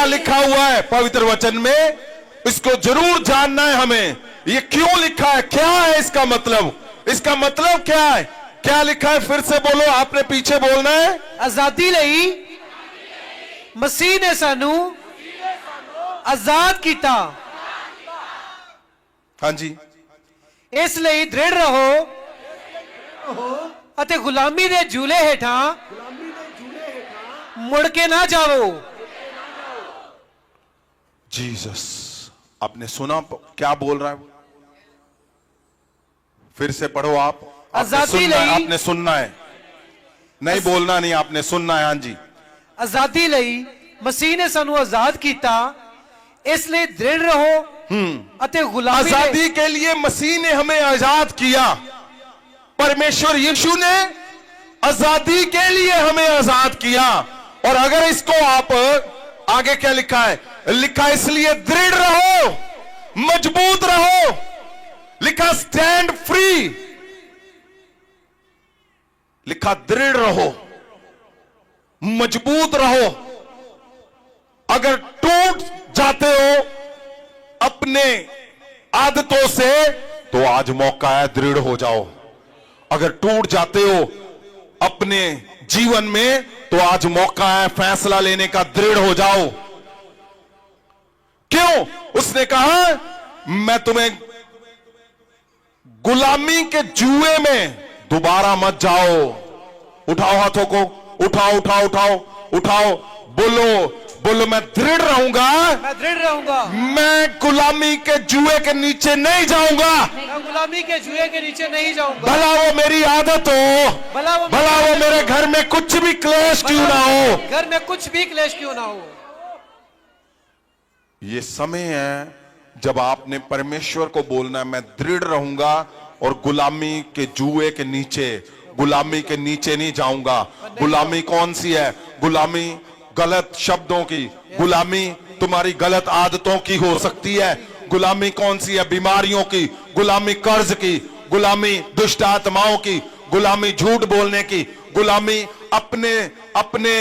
क्या लिखा हुआ है पवित्र वचन में, इसको जरूर जानना है हमें। ये क्यों लिखा है, क्या है इसका मतलब, इसका मतलब क्या है, क्या लिखा है? फिर से बोलो, आपने पीछे बोलना है। आजादी लई मसीह ने सानू आजाद किया। हाँ जी। इसलिए दृढ़ रहो अते गुलामी दे झूले हेठा मुड़ के ना जाओ। जीसस, आपने सुना क्या बोल रहा है? फिर से पढ़ो आप। आजादी लई, आपने सुनना है, नहीं बोलना नहीं, आपने सुनना है। हाँ जी। आजादी लई मसीह ने सानू आजाद किया, इसलिए दृढ़ रहो अते गुलामी आजादी के लिए मसीह ने हमें आजाद किया। परमेश्वर यीशु ने आजादी के लिए हमें आजाद किया। और अगर इसको आप आगे क्या लिखा है, लिखा इसलिए दृढ़ रहो, मजबूत रहो, लिखा स्टैंड फ्री, लिखा दृढ़ रहो, मजबूत रहो। अगर टूट जाते हो अपने आदतों से तो आज मौका है, दृढ़ हो जाओ। अगर टूट जाते हो अपने जीवन में तो आज मौका है फैसला लेने का, दृढ़ हो जाओ। क्यों? उसने कहा मैं तुम्हें गुलामी के जुए में दोबारा मत जाओ। उठाओ हाथों को, उठाओ उठाओ उठाओ उठाओ, बोलो बोलो, मैं दृढ़ रहूंगा, मैं दृढ़ रहूंगा, मैं गुलामी के जुए के नीचे नहीं जाऊंगा, मैं गुलामी के जुए के नीचे नहीं जाऊंगा। भला वो मेरी आदत हो, भला वो मेरे घर में कुछ भी क्लेश क्यों ना हो, घर में कुछ भी क्लेश क्यों ना हो। ये समय है जब आपने परमेश्वर को बोलना है, मैं दृढ़ रहूंगा और गुलामी के जुए के नीचे, गुलामी के नीचे नहीं जाऊंगा। गुलामी कौन सी है? गुलामी गलत शब्दों की, गुलामी तुम्हारी गलत आदतों की हो सकती है। गुलामी कौन सी है? बीमारियों की, गुलामी कर्ज की, गुलामी दुष्ट आत्माओं की, गुलामी झूठ बोलने की, गुलामी अपने अपने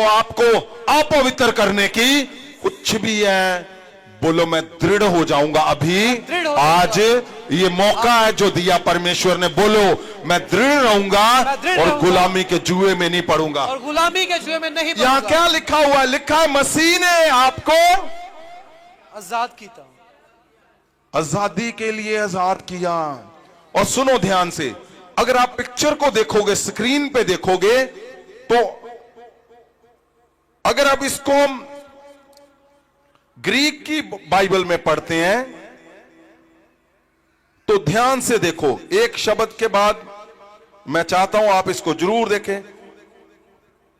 आपको अपवित्र करने की, कुछ भी है। बोलो मैं दृढ़ हो जाऊंगा अभी। आज ये मौका है जो दिया परमेश्वर ने। बोलो मैं दृढ़ रहूंगा और गुलामी के जुए में नहीं पड़ूंगा, और गुलामी के जुए में नहीं पड़ूंगा। यहाँ क्या लिखा हुआ है? लिखा है मसीह ने आपको आजाद किया, आजादी के लिए आजाद किया। और सुनो ध्यान से, अगर आप पिक्चर को देखोगे, स्क्रीन पे देखोगे, तो अगर आप इसको हम ग्रीक की बाइबल में पढ़ते हैं तो ध्यान से देखो, एक शब्द के बाद मैं चाहता हूं आप इसको जरूर देखें।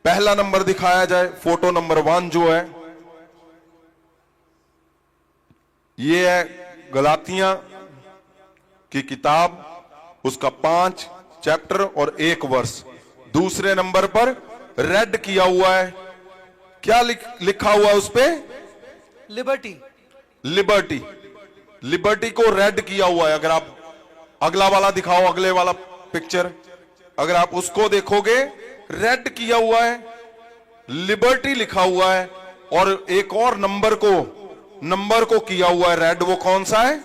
पहला नंबर दिखाया जाए, फोटो नंबर 1 जो है, ये है गलातियां की किताब, उसका 5 चैप्टर और 1 वर्ष। दूसरे नंबर पर रेड किया हुआ है, क्या लिखा हुआ है उस पे? लिबर्टी। लिबर्टी, लिबर्टी को रेड किया हुआ है। अगर आप अगला वाला दिखाओ, अगले वाला पिक्चर, अगर आप उसको देखोगे, रेड किया हुआ है, लिबर्टी लिखा हुआ है, और एक और नंबर को किया हुआ है रेड। वो कौन सा है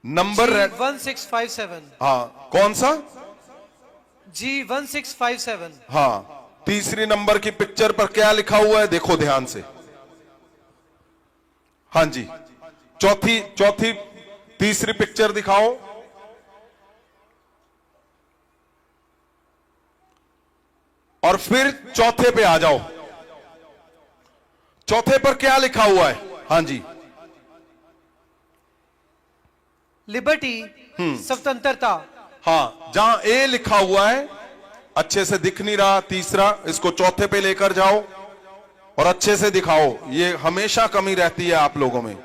नंबर? रेड 1657। हाँ, कौन सा? G1657। हाँ, तीसरी नंबर की पिक्चर पर क्या लिखा हुआ है देखो ध्यान से। हाँ जी, चौथी तीसरी पिक्चर दिखाओ। और फिर चौथे पे आ जाओ। चौथे पर क्या लिखा हुआ है? हाँ जी, लिबर्टी, स्वतंत्रता। हाँ, जहां ए लिखा हुआ है अच्छे से दिख नहीं रहा, तीसरा, इसको चौथे पे लेकर जाओ और अच्छे से दिखाओ। ये हमेशा कमी रहती है आप लोगों में।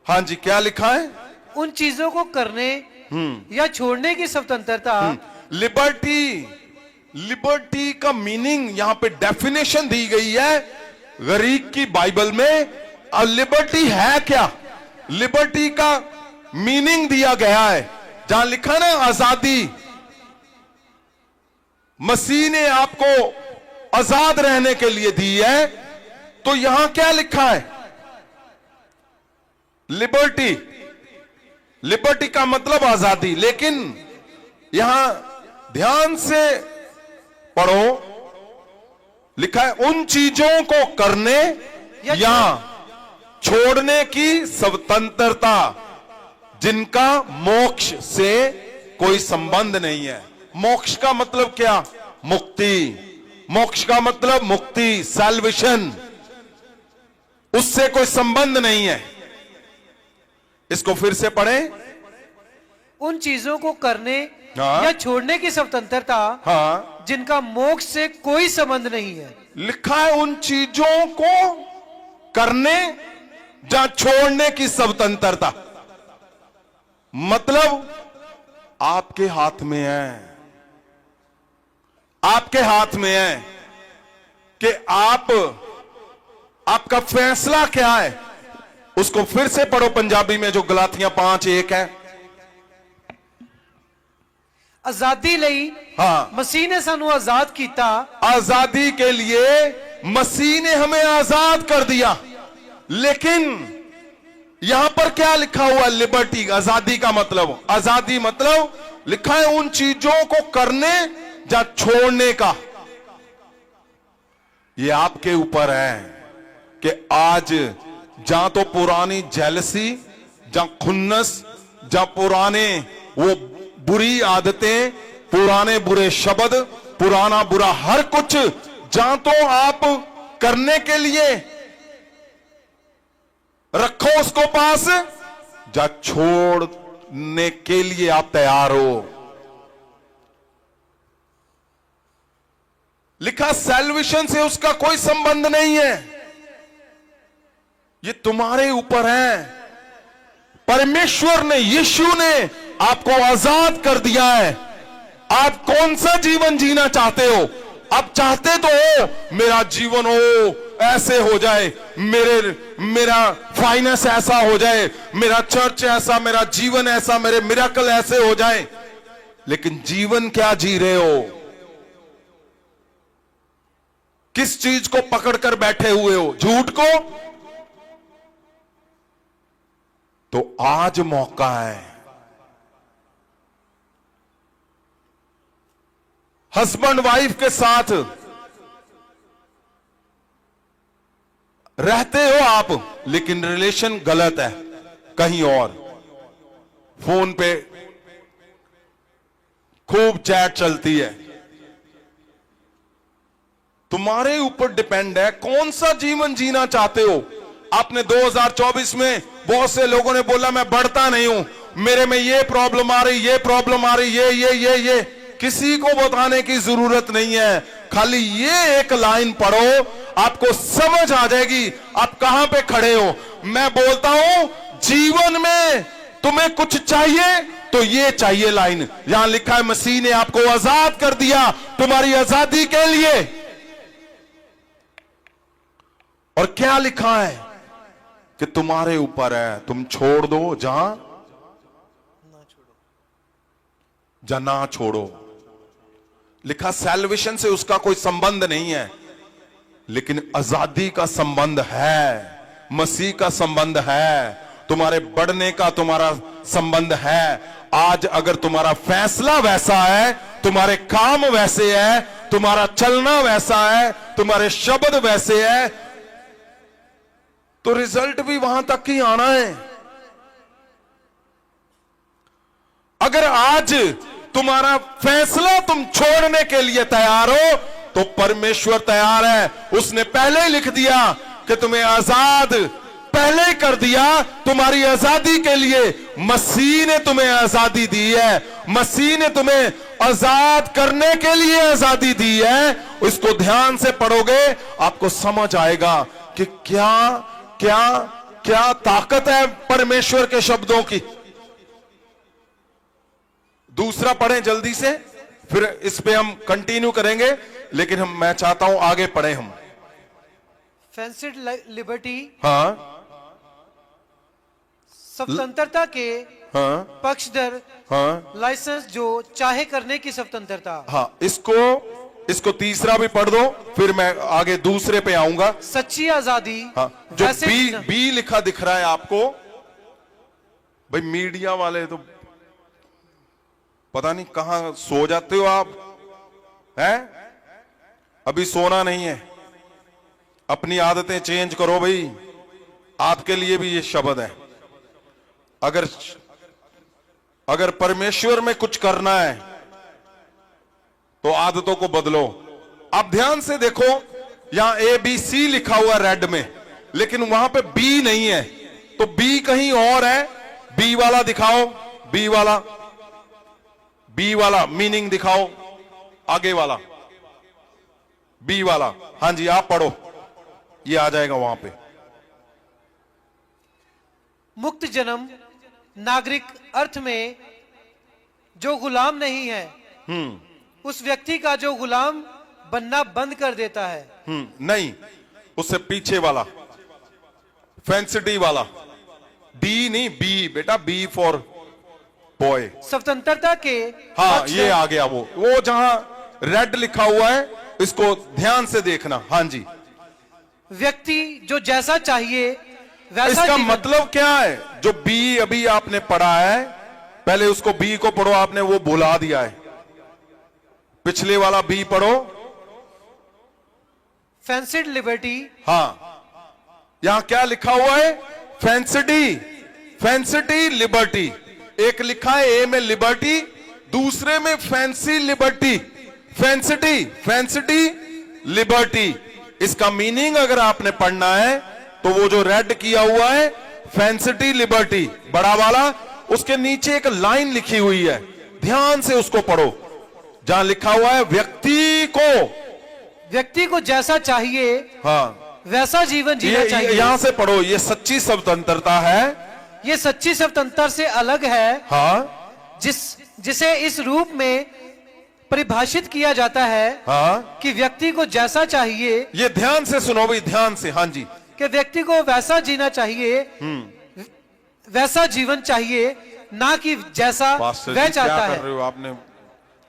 हाँ जी, क्या लिखा है? उन चीजों को करने या छोड़ने की स्वतंत्रता। लिबर्टी, लिबर्टी का मीनिंग यहां पे डेफिनेशन दी गई है ग्रीक की बाइबल में। और लिबर्टी है क्या? लिबर्टी का मीनिंग दिया गया है, जहां लिखा ना आजादी। मसीह ने आपको आजाद रहने के लिए दी है, तो यहां क्या लिखा है? लिबर्टी। लिबर्टी का मतलब आजादी, लेकिन यहां ध्यान से पढ़ो, लिखा है उन चीजों को करने या छोड़ने की स्वतंत्रता जिनका मोक्ष से कोई संबंध नहीं है। मोक्ष का मतलब क्या? मुक्ति। मोक्ष का मतलब मुक्ति, सैल्वेशन, उससे कोई संबंध नहीं है। इसको फिर से पढ़ें। उन चीजों को करने हाँ। या छोड़ने की स्वतंत्रता हाँ, जिनका मोक्ष से कोई संबंध नहीं है। लिखा है उन चीजों को करने या छोड़ने की स्वतंत्रता, मतलब आपके हाथ में है, आपके हाथ में है कि आपका फैसला क्या है। उसको फिर से पढ़ो पंजाबी में, जो गलातियां 5:1 है। आजादी ਲਈ हाँ, मसीह ने सानू आजाद कीता। आजादी के लिए मसीह ने हमें आजाद कर दिया, लेकिन यहां पर क्या लिखा हुआ? लिबर्टी। आजादी का मतलब, आजादी मतलब लिखा है उन चीजों को करने या छोड़ने का। ये आपके ऊपर है कि आज जहां तो पुरानी जेलसी, जहां खुन्नस, जहां पुराने वो बुरी आदतें, पुराने बुरे शब्द, पुराना बुरा हर कुछ जहां तो आप करने के लिए रखो उसको पास, जा छोड़ने के लिए आप तैयार हो। लिखा सैल्वेशन से उसका कोई संबंध नहीं है, ये तुम्हारे ऊपर है। परमेश्वर ने, यीशु ने आपको आजाद कर दिया है। आप कौन सा जीवन जीना चाहते हो? आप चाहते तो हो मेरा जीवन हो ऐसे हो जाए, मेरा फाइनेंस ऐसा हो जाए, मेरा चर्च ऐसा, मेरा जीवन ऐसा, मेरे मिरेकल ऐसे हो जाए, लेकिन जीवन क्या जी रहे हो? किस चीज को पकड़कर बैठे हुए हो? झूठ को? तो आज मौका है। हस्बैंड वाइफ के साथ रहते हो आप, लेकिन रिलेशन गलत है, कहीं और फोन पे खूब चैट चलती है। तुम्हारे ऊपर डिपेंड है कौन सा जीवन जीना चाहते हो। आपने 2024 में बहुत से लोगों ने बोला मैं बढ़ता नहीं हूं, मेरे में ये प्रॉब्लम आ रही, ये प्रॉब्लम आ रही, ये किसी को बताने की जरूरत नहीं है। खाली ये एक लाइन पढ़ो, आपको समझ आ जाएगी आप कहां पे खड़े हो। मैं बोलता हूं जीवन में तुम्हें कुछ चाहिए तो ये चाहिए लाइन। यहां लिखा है मसीह ने आपको आजाद कर दिया तुम्हारी आजादी के लिए। और क्या लिखा है कि तुम्हारे ऊपर है, तुम छोड़ दो जहां ना छोड़ो। लिखा सैल्वेशन से उसका कोई संबंध नहीं है, लेकिन आजादी का संबंध है, मसीह का संबंध है, तुम्हारे बढ़ने का तुम्हारा संबंध है। आज अगर तुम्हारा फैसला वैसा है, तुम्हारे काम वैसे है, तुम्हारा चलना वैसा है, तुम्हारे शब्द वैसे है, तो रिजल्ट भी वहां तक ही आना है। अगर आज तुम्हारा फैसला तुम छोड़ने के लिए तैयार हो, तो परमेश्वर तैयार है। उसने पहले ही लिख दिया कि तुम्हें आजाद पहले ही कर दिया। तुम्हारी आजादी के लिए मसीह ने तुम्हें आजादी दी है, मसीह ने तुम्हें आजाद करने के लिए आजादी दी है। इसको ध्यान से पढ़ोगे आपको समझ आएगा कि क्या क्या क्या ताकत है परमेश्वर के शब्दों की। दूसरा पढ़ें जल्दी से, फिर इस पे हम कंटिन्यू करेंगे, लेकिन मैं चाहता हूं आगे पढ़ें हम। फेंसिड लिबर्टी, हाँ, स्वतंत्रता के हाँ, पक्षधर, हाँ, लाइसेंस जो चाहे करने की स्वतंत्रता। हाँ, इसको तीसरा भी पढ़ दो, फिर मैं आगे दूसरे पे आऊंगा। सच्ची आजादी हाँ, जो वैसे बी लिखा दिख रहा है आपको, भाई मीडिया वाले तो पता नहीं कहां सो जाते हो आप, हैं? अभी सोना नहीं है, अपनी आदतें चेंज करो भाई। आपके लिए भी ये शब्द है। अगर परमेश्वर में कुछ करना है तो आदतों को बदलो। आप ध्यान से देखो, यहां ABC लिखा हुआ रेड में, लेकिन वहां पे बी नहीं है, तो बी कहीं और है। बी वाला दिखाओ, बी वाला मीनिंग दिखाओ, आगे वाला बी वाला। हां जी, आप पढ़ो, ये आ जाएगा वहां पे। मुक्त जन्म नागरिक अर्थ में जो गुलाम नहीं है, उस व्यक्ति का जो गुलाम बनना बंद कर देता है। नहीं, उससे पीछे वाला फैंसिटी वाला, डी नहीं, बी बेटा, बी फॉर बॉय। स्वतंत्रता के हाँ, पक्ष ये में आ गया वो जहां रेड लिखा हुआ है, इसको ध्यान से देखना। हाँ जी, व्यक्ति जो जैसा चाहिए वैसा इसका जीवन- मतलब क्या है? जो बी अभी आपने पढ़ा है, पहले उसको बी को पढ़ो, आपने वो भुला दिया है। पिछले वाला बी पढ़ो। फैंसिड लिबर्टी। हाँ, यहां क्या लिखा हुआ है? फैंसिटी लिबर्टी। एक लिखा है ए में लिबर्टी, दूसरे में फैंसी लिबर्टी। फैंसिटी लिबर्टी। इसका मीनिंग अगर आपने पढ़ना है तो वो जो रेड किया हुआ है, फैंसिटी लिबर्टी बड़ा वाला, उसके नीचे एक लाइन लिखी हुई है, ध्यान से उसको पढ़ो, जहां लिखा हुआ है व्यक्ति को जैसा चाहिए, हाँ, वैसा जीवन जीना चाहिए। यहां से पढ़ो, ये सच्ची स्वतंत्रता है। ये सच्ची स्वतंत्रता से अलग है, हाँ, जिसे इस रूप में परिभाषित किया जाता है, हाँ, कि व्यक्ति को जैसा चाहिए। ये ध्यान से सुनो भाई, ध्यान से। हाँ जी, कि व्यक्ति को वैसा जीना चाहिए, वैसा जीवन चाहिए, ना कि जैसा वह चाहता क्या है। कर रहे हो आपने?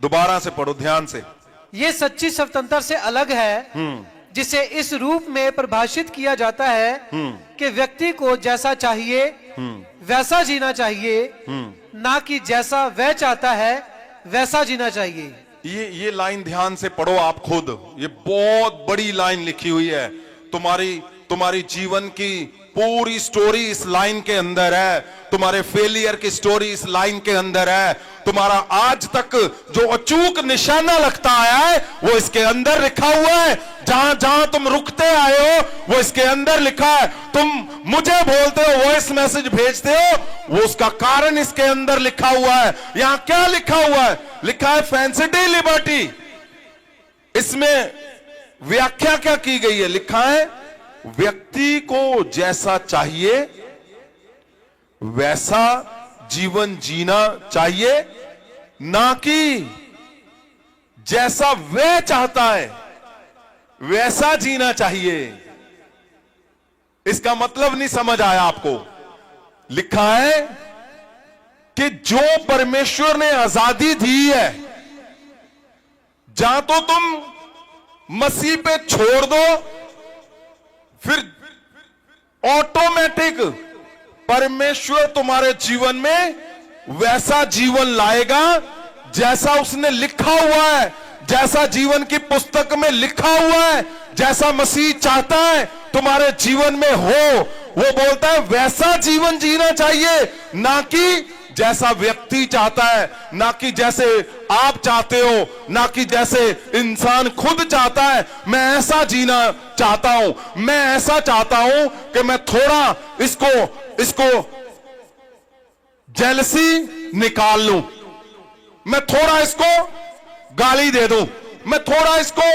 दोबारा से पढ़ो ध्यान से। ये सच्ची स्वतंत्रता से अलग है, जिसे इस रूप में परिभाषित किया जाता है कि व्यक्ति को जैसा चाहिए वैसा जीना चाहिए, ना कि जैसा वह चाहता है वैसा जीना चाहिए। ये लाइन ध्यान से पढ़ो आप खुद, ये बहुत बड़ी लाइन लिखी हुई है। तुम्हारी जीवन की पूरी स्टोरी इस लाइन के अंदर है, तुम्हारे फेलियर की स्टोरी इस लाइन के अंदर है, तुम्हारा आज तक जो अचूक निशाना लगता आया है वो इसके अंदर लिखा हुआ है। जहां जहां तुम रुकते आए हो वो इसके अंदर लिखा है। तुम मुझे बोलते हो, वॉइस मैसेज भेजते हो, वो उसका कारण इसके अंदर लिखा हुआ है। यहां क्या लिखा हुआ है? लिखा है फैंसिटी लिबर्टी। इसमें व्याख्या क्या की गई है? लिखा है व्यक्ति को जैसा चाहिए वैसा जीवन जीना चाहिए, ना कि जैसा वह चाहता है वैसा जीना चाहिए। इसका मतलब नहीं समझ आया आपको? लिखा है कि जो परमेश्वर ने आजादी दी है, जहां तो तुम मसीह पे छोड़ दो, फिर ऑटोमेटिक परमेश्वर तुम्हारे जीवन में वैसा जीवन लाएगा जैसा उसने लिखा हुआ है, जैसा जीवन की पुस्तक में लिखा हुआ है, जैसा मसीह चाहता है तुम्हारे जीवन में हो। वो बोलता है वैसा जीवन जीना चाहिए, ना कि जैसा व्यक्ति चाहता है, ना कि जैसे आप चाहते हो, ना कि जैसे इंसान खुद चाहता है। मैं ऐसा जीना चाहता हूं, मैं ऐसा चाहता हूं कि मैं थोड़ा इसको जेलसी निकाल लूं, मैं थोड़ा इसको गाली दे दूं, मैं थोड़ा इसको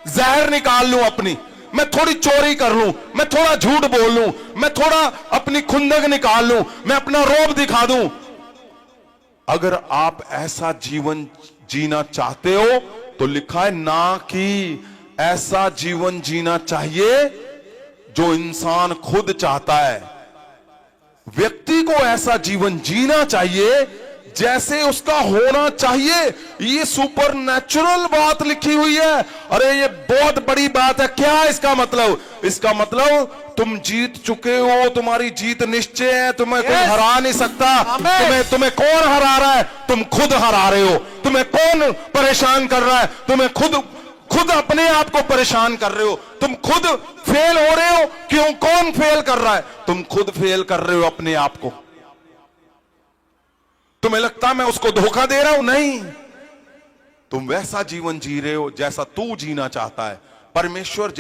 जहर निकाल लूं अपनी, मैं थोड़ी चोरी कर लूं, मैं थोड़ा झूठ बोल लूं, मैं थोड़ा अपनी खुंदक निकाल लूं, मैं अपना रोब दिखा दूं। अगर आप ऐसा जीवन जीना चाहते हो तो लिखा है ना कि ऐसा जीवन जीना चाहिए जो इंसान खुद चाहता है। व्यक्ति को ऐसा जीवन जीना चाहिए जैसे उसका होना चाहिए। ये सुपर नेचुरल बात लिखी हुई है। अरे ये बहुत बड़ी बात है। क्या इसका मतलब? इसका मतलब तुम जीत चुके हो, तुम्हारी जीत निश्चय है, तुम्हें कोई हरा नहीं सकता। तुम्हें कौन हरा रहा है? तुम खुद हरा रहे हो। तुम्हें कौन परेशान कर रहा है? तुम्हें खुद अपने आप को परेशान कर रहे हो। तुम खुद फेल हो रहे हो। क्यों? कौन फेल कर रहा है? तुम खुद फेल कर रहे हो अपने आप को। तुम्हें लगता है मैं उसको धोखा दे रहा हूं? नहीं, तुम वैसा जीवन जी रहे हो जैसा तू जीना चाहता है। परमेश्वर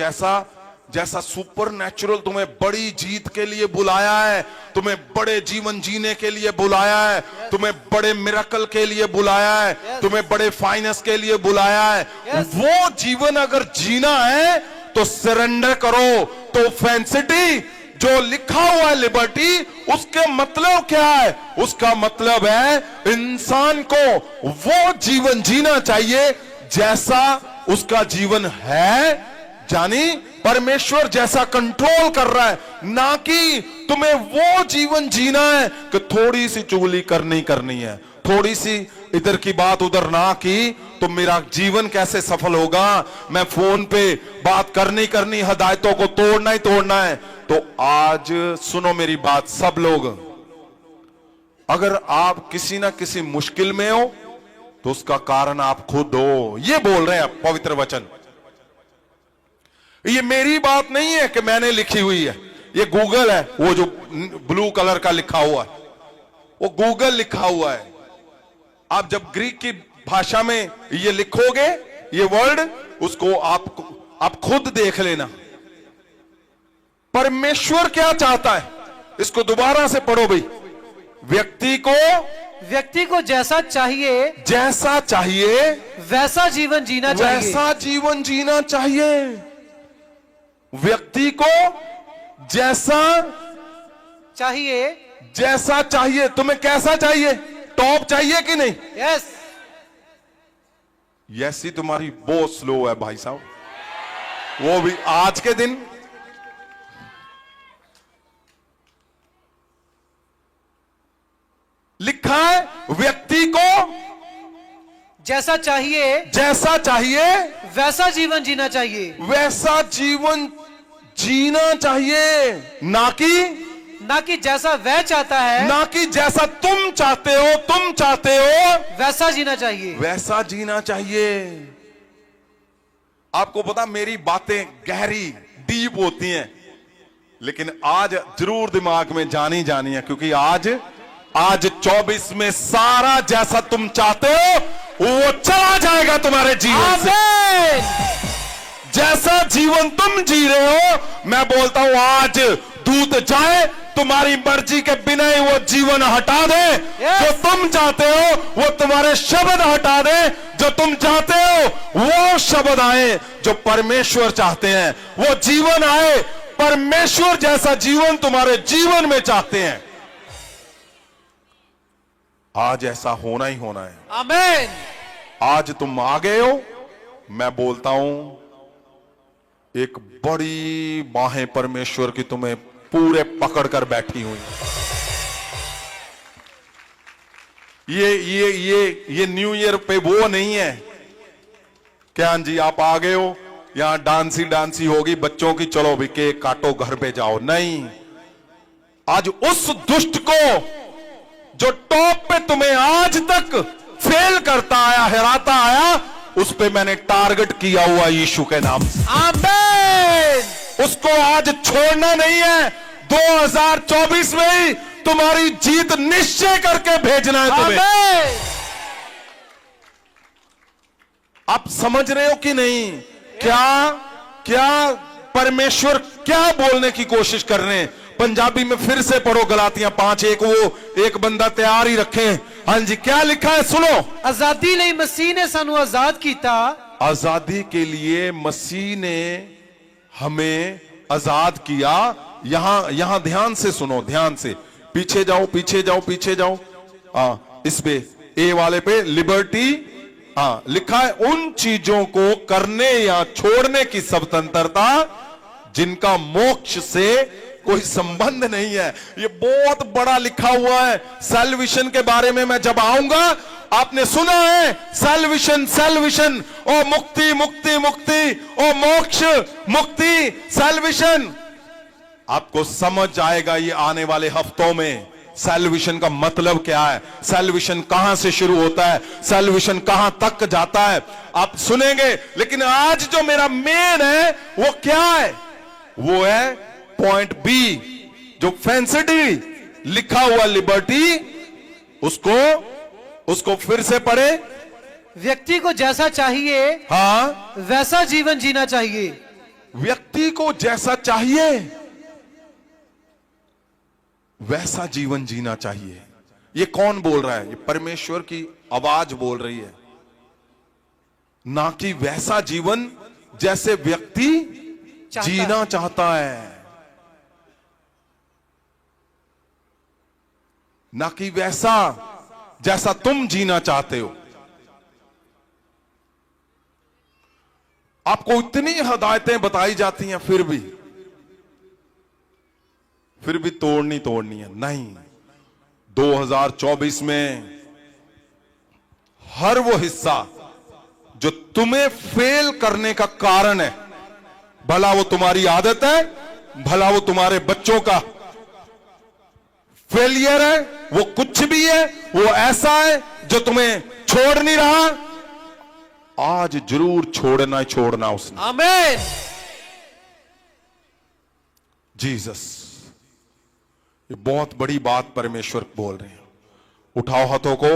जैसा सुपर नेचुरल तुम्हें बड़ी जीत के लिए बुलाया है, तुम्हें बड़े जीवन जीने के लिए बुलाया है, तुम्हें बड़े मिरेकल के लिए बुलाया है, तुम्हें बड़े फाइनेंस के लिए बुलाया है। वो जीवन अगर जीना है तो सरेंडर करो। तो फैंसिटी जो लिखा हुआ है लिबर्टी, उसके मतलब क्या है? उसका मतलब है इंसान को वो जीवन जीना चाहिए जैसा उसका जीवन है, जानी परमेश्वर जैसा कंट्रोल कर रहा है, ना कि तुम्हें वो जीवन जीना है कि थोड़ी सी चुगली करनी है, थोड़ी सी इधर की बात उधर ना की तो मेरा जीवन कैसे सफल होगा। मैं फोन पे बात करनी, हदायतों को तोड़ना है। तो आज सुनो मेरी बात सब लोग, अगर आप किसी ना किसी मुश्किल में हो तो उसका कारण आप खुद हो। ये बोल रहे हैं पवित्र वचन। ये मेरी बात नहीं है कि मैंने लिखी हुई है, ये गूगल है। वो जो ब्लू कलर का लिखा हुआ है वो गूगल लिखा हुआ है। आप जब ग्रीक की भाषा में ये लिखोगे ये वर्ड, उसको आप खुद देख लेना। परमेश्वर क्या चाहता है? इसको दोबारा से पढ़ो भाई। व्यक्ति को जैसा चाहिए वैसा जीवन जीना चाहिए। वैसा जीवन जीना चाहिए। व्यक्ति को जैसा चाहिए। तुम्हें कैसा चाहिए? टॉप चाहिए कि नहीं? यस। यस ही तुम्हारी बहुत स्लो है भाई साहब। वो भी आज के दिन लिखा है व्यक्ति को जैसा चाहिए वैसा जीवन जीना चाहिए। वैसा जीवन जीना चाहिए, ना कि जैसा वह चाहता है, ना कि जैसा तुम चाहते हो वैसा जीना चाहिए। वैसा जीना चाहिए। आपको पता मेरी बातें गहरी डीप होती हैं, लेकिन आज जरूर दिमाग में जानी है, क्योंकि आज 24 में सारा जैसा तुम चाहते हो वो चला जाएगा तुम्हारे जीवन से। जैसा जीवन तुम जी रहे हो, मैं बोलता हूं आज दूत जाए तुम्हारी मर्जी के बिना ही वो जीवन हटा दे। जो तुम चाहते हो वो तुम्हारे शब्द हटा दे। जो तुम चाहते हो वो शब्द आए जो परमेश्वर चाहते हैं, वो जीवन आए। परमेश्वर जैसा जीवन तुम्हारे जीवन में चाहते हैं। आज ऐसा होना ही होना है। आमीन। आज तुम आ गए हो। मैं बोलता हूं एक बड़ी बाहें परमेश्वर की तुम्हें पूरे पकड़ कर बैठी हुई। ये न्यू ईयर पे वो नहीं है क्या जी आप आ गए हो, यहां डांसी होगी बच्चों की, चलो भी केक काटो घर पे जाओ। नहीं, आज उस दुष्ट को जो टॉप पे तुम्हें आज तक फेल करता आया, हराता आया, उस पे मैंने टारगेट किया हुआ यीशु के नाम से। आमीन। उसको आज छोड़ना नहीं है। 2024 में ही तुम्हारी जीत निश्चय करके भेजना है तुम्हें। आमीन। आप समझ रहे हो कि नहीं? क्या परमेश्वर क्या बोलने की कोशिश कर रहे हैं? पंजाबी में फिर से पढ़ो गलातियां 5:1। वो एक बंदा तैयार ही रखे। हाँ जी, क्या लिखा है सुनो। आजादी लिए मसीह ने सानू आजाद कीता। आजादी के लिए मसीह ने हमें आजाद किया। यहां ध्यान से सुनो, ध्यान से। पीछे जाओ। इस पे ए वाले पे लिबर्टी लिखा है, उन चीजों को करने या छोड़ने की स्वतंत्रता जिनका मोक्ष से कोई संबंध नहीं है। ये बहुत बड़ा लिखा हुआ है सैल्वेशन के बारे में। मैं जब आऊंगा, आपने सुना है सैल्वेशन, सैल्वेशन, ओ मुक्ति मुक्ति मुक्ति, ओ मोक्ष मुक्ति, सैल्वेशन। आपको समझ आएगा ये आने वाले हफ्तों में सैल्वेशन का मतलब क्या है, सैल्वेशन कहां से शुरू होता है, सैल्वेशन कहां तक जाता है, आप सुनेंगे। लेकिन आज जो मेरा मेन है वो क्या है, वो है पॉइंट बी, जो फैंसिटी लिखा हुआ लिबर्टी, उसको फिर से पढ़े। व्यक्ति को जैसा चाहिए, हाँ, वैसा जीवन जीना चाहिए। व्यक्ति को जैसा चाहिए वैसा जीवन जीना चाहिए। ये कौन बोल रहा है? ये परमेश्वर की आवाज बोल रही है, ना कि वैसा जीवन जैसे व्यक्ति जीना चाहता है, ना कि वैसा जैसा तुम जीना चाहते हो। आपको इतनी हिदायतें बताई जाती हैं, फिर भी तोड़नी है। नहीं, 2024 में हर वो हिस्सा जो तुम्हें फेल करने का कारण है, भला वो तुम्हारी आदत है, भला वो तुम्हारे बच्चों का फेलियर है, वो कुछ भी है, वो ऐसा है जो तुम्हें छोड़ नहीं रहा, आज जरूर छोड़ना उसने। आमीन। जीसस, ये बहुत बड़ी बात परमेश्वर बोल रहे हैं। उठाओ हाथों को,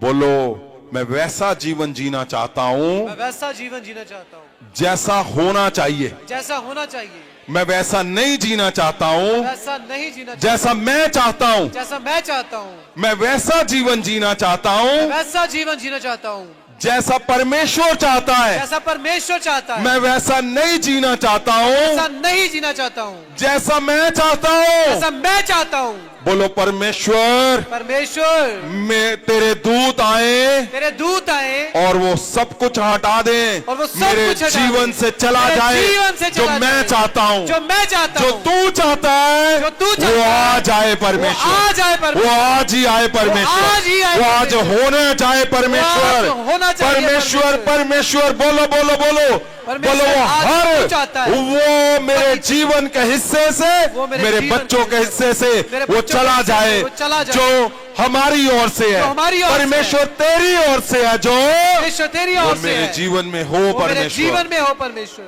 बोलो मैं वैसा जीवन जीना चाहता हूं, मैं वैसा जीवन जीना चाहता हूं जैसा होना चाहिए। जैसा होना चाहिए। मैं वैसा नहीं जीना चाहता हूं वैसा नहीं जीना जैसा मैं चाहता हूं। जैसा मैं चाहता हूं। मैं वैसा जीवन जीना चाहता हूं वैसा जीवन जीना चाहता हूं जैसा परमेश्वर चाहता है। जैसा परमेश्वर चाहता है। मैं वैसा नहीं जीना चाहता वैसा हूं नहीं जीना चाहता हूं जैसा मैं चाहता हूं। जैसा मैं चाहता हूं। बोलो परमेश्वर, परमेश्वर, मैं तेरे दूत आए तेरे दूत आए और वो सब कुछ हटा दें, और वो सब मेरे कुछ हटा जीवन दें, से चला मेरे जाए जीवन से जो चला मैं जाए, चाहता हूं, जो मैं चाहता जो हूं, तू चाहता है, जो तू चाहता वो है, आ जाए परमेश्वर, वो आ जाए परमेश्वर, वो आज ही आए परमेश्वर, आज ही आए वो आज परमेश्वर, होने जाए परमेश्वर, वो आज होना चाहिए परमेश्वर, परमेश्वर, बोलो बोलो बोलो परमेश्वर बोलो। वो आज हर तू चाहता है, वो मेरे जीवन के हिस्से से, वो मेरे जीवन बच्चों के हिस्से से मेरे वो बच्चों चला के हिस्से से जाए, वो चला जाए, जो हमारी ओर से है, जो हमारी ओर से परमेश्वर तेरी ओर से है, जो परमेश्वर तेरी वो ओर से मेरे है, जीवन में हो वो मेरे परमेश्वर। जीवन में हो परमेश्वर।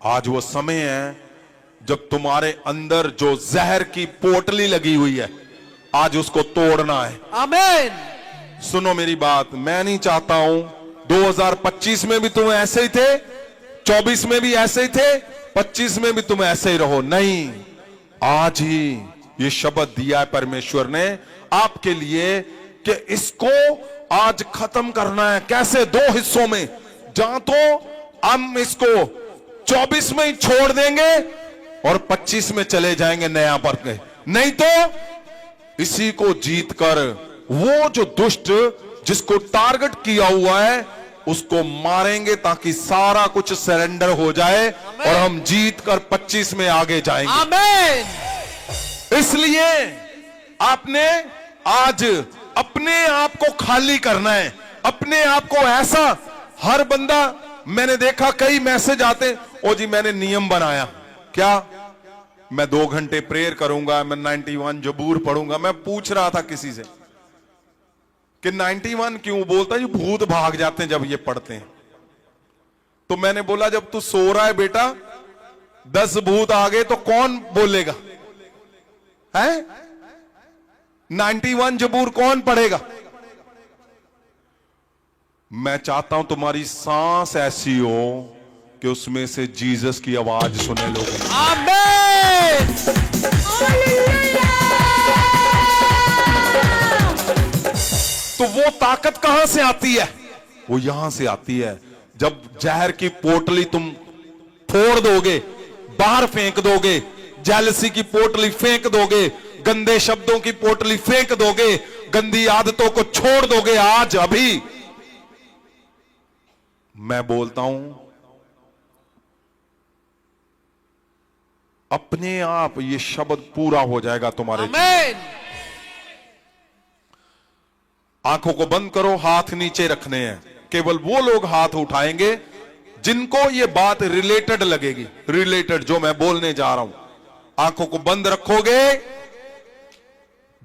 आज वो समय है जब तुम्हारे अंदर जो जहर की पोटली लगी हुई है, आज उसको तोड़ना है। आमीन। सुनो मेरी बात, मैं नहीं चाहता हूं 2025 में भी तुम ऐसे ही थे, 24 में भी ऐसे ही थे, 25 में भी तुम ऐसे ही रहो। नहीं, आज ही ये शब्द दिया है परमेश्वर ने आपके लिए कि इसको आज खत्म करना है। कैसे? 2 हिस्सों में। जहां तो हम इसको 24 में ही छोड़ देंगे और 25 में चले जाएंगे नया पर के, नहीं तो इसी को जीत कर वो जो दुष्ट जिसको टारगेट किया हुआ है उसको मारेंगे, ताकि सारा कुछ सरेंडर हो जाए और हम जीत कर 25 में आगे जाएंगे। आमीन। इसलिए आपने आज अपने आप को खाली करना है, अपने आप को ऐसा। हर बंदा, मैंने देखा कई मैसेज आते, ओ जी मैंने नियम बनाया, क्या मैं 2 घंटे प्रेयर करूंगा, मैं 91 जबूर पढ़ूंगा। मैं पूछ रहा था किसी से कि 91 क्यों बोलता है, ये भूत भाग जाते हैं जब ये पढ़ते हैं। तो मैंने बोला जब तू सो रहा है बेटा, 10 भूत आ गए तो कौन बोलेगा? है 91 जबूर कौन पढ़ेगा? मैं चाहता हूं तुम्हारी सांस ऐसी हो कि उसमें से जीसस की आवाज सुने लोग। आमीन। तो वो ताकत कहां से आती है? वो यहां से आती है जब जहर की पोटली तुम फोड़ दोगे, बाहर फेंक दोगे, जेलसी की पोटली फेंक दोगे, गंदे शब्दों की पोटली फेंक दोगे, गंदी आदतों को छोड़ दोगे। आज अभी मैं बोलता हूं अपने आप ये शब्द पूरा हो जाएगा तुम्हारे। आमीन। आंखों को बंद करो, हाथ नीचे रखने हैं। केवल वो लोग हाथ उठाएंगे जिनको ये बात रिलेटेड लगेगी, रिलेटेड जो मैं बोलने जा रहा हूं। आंखों को बंद रखोगे,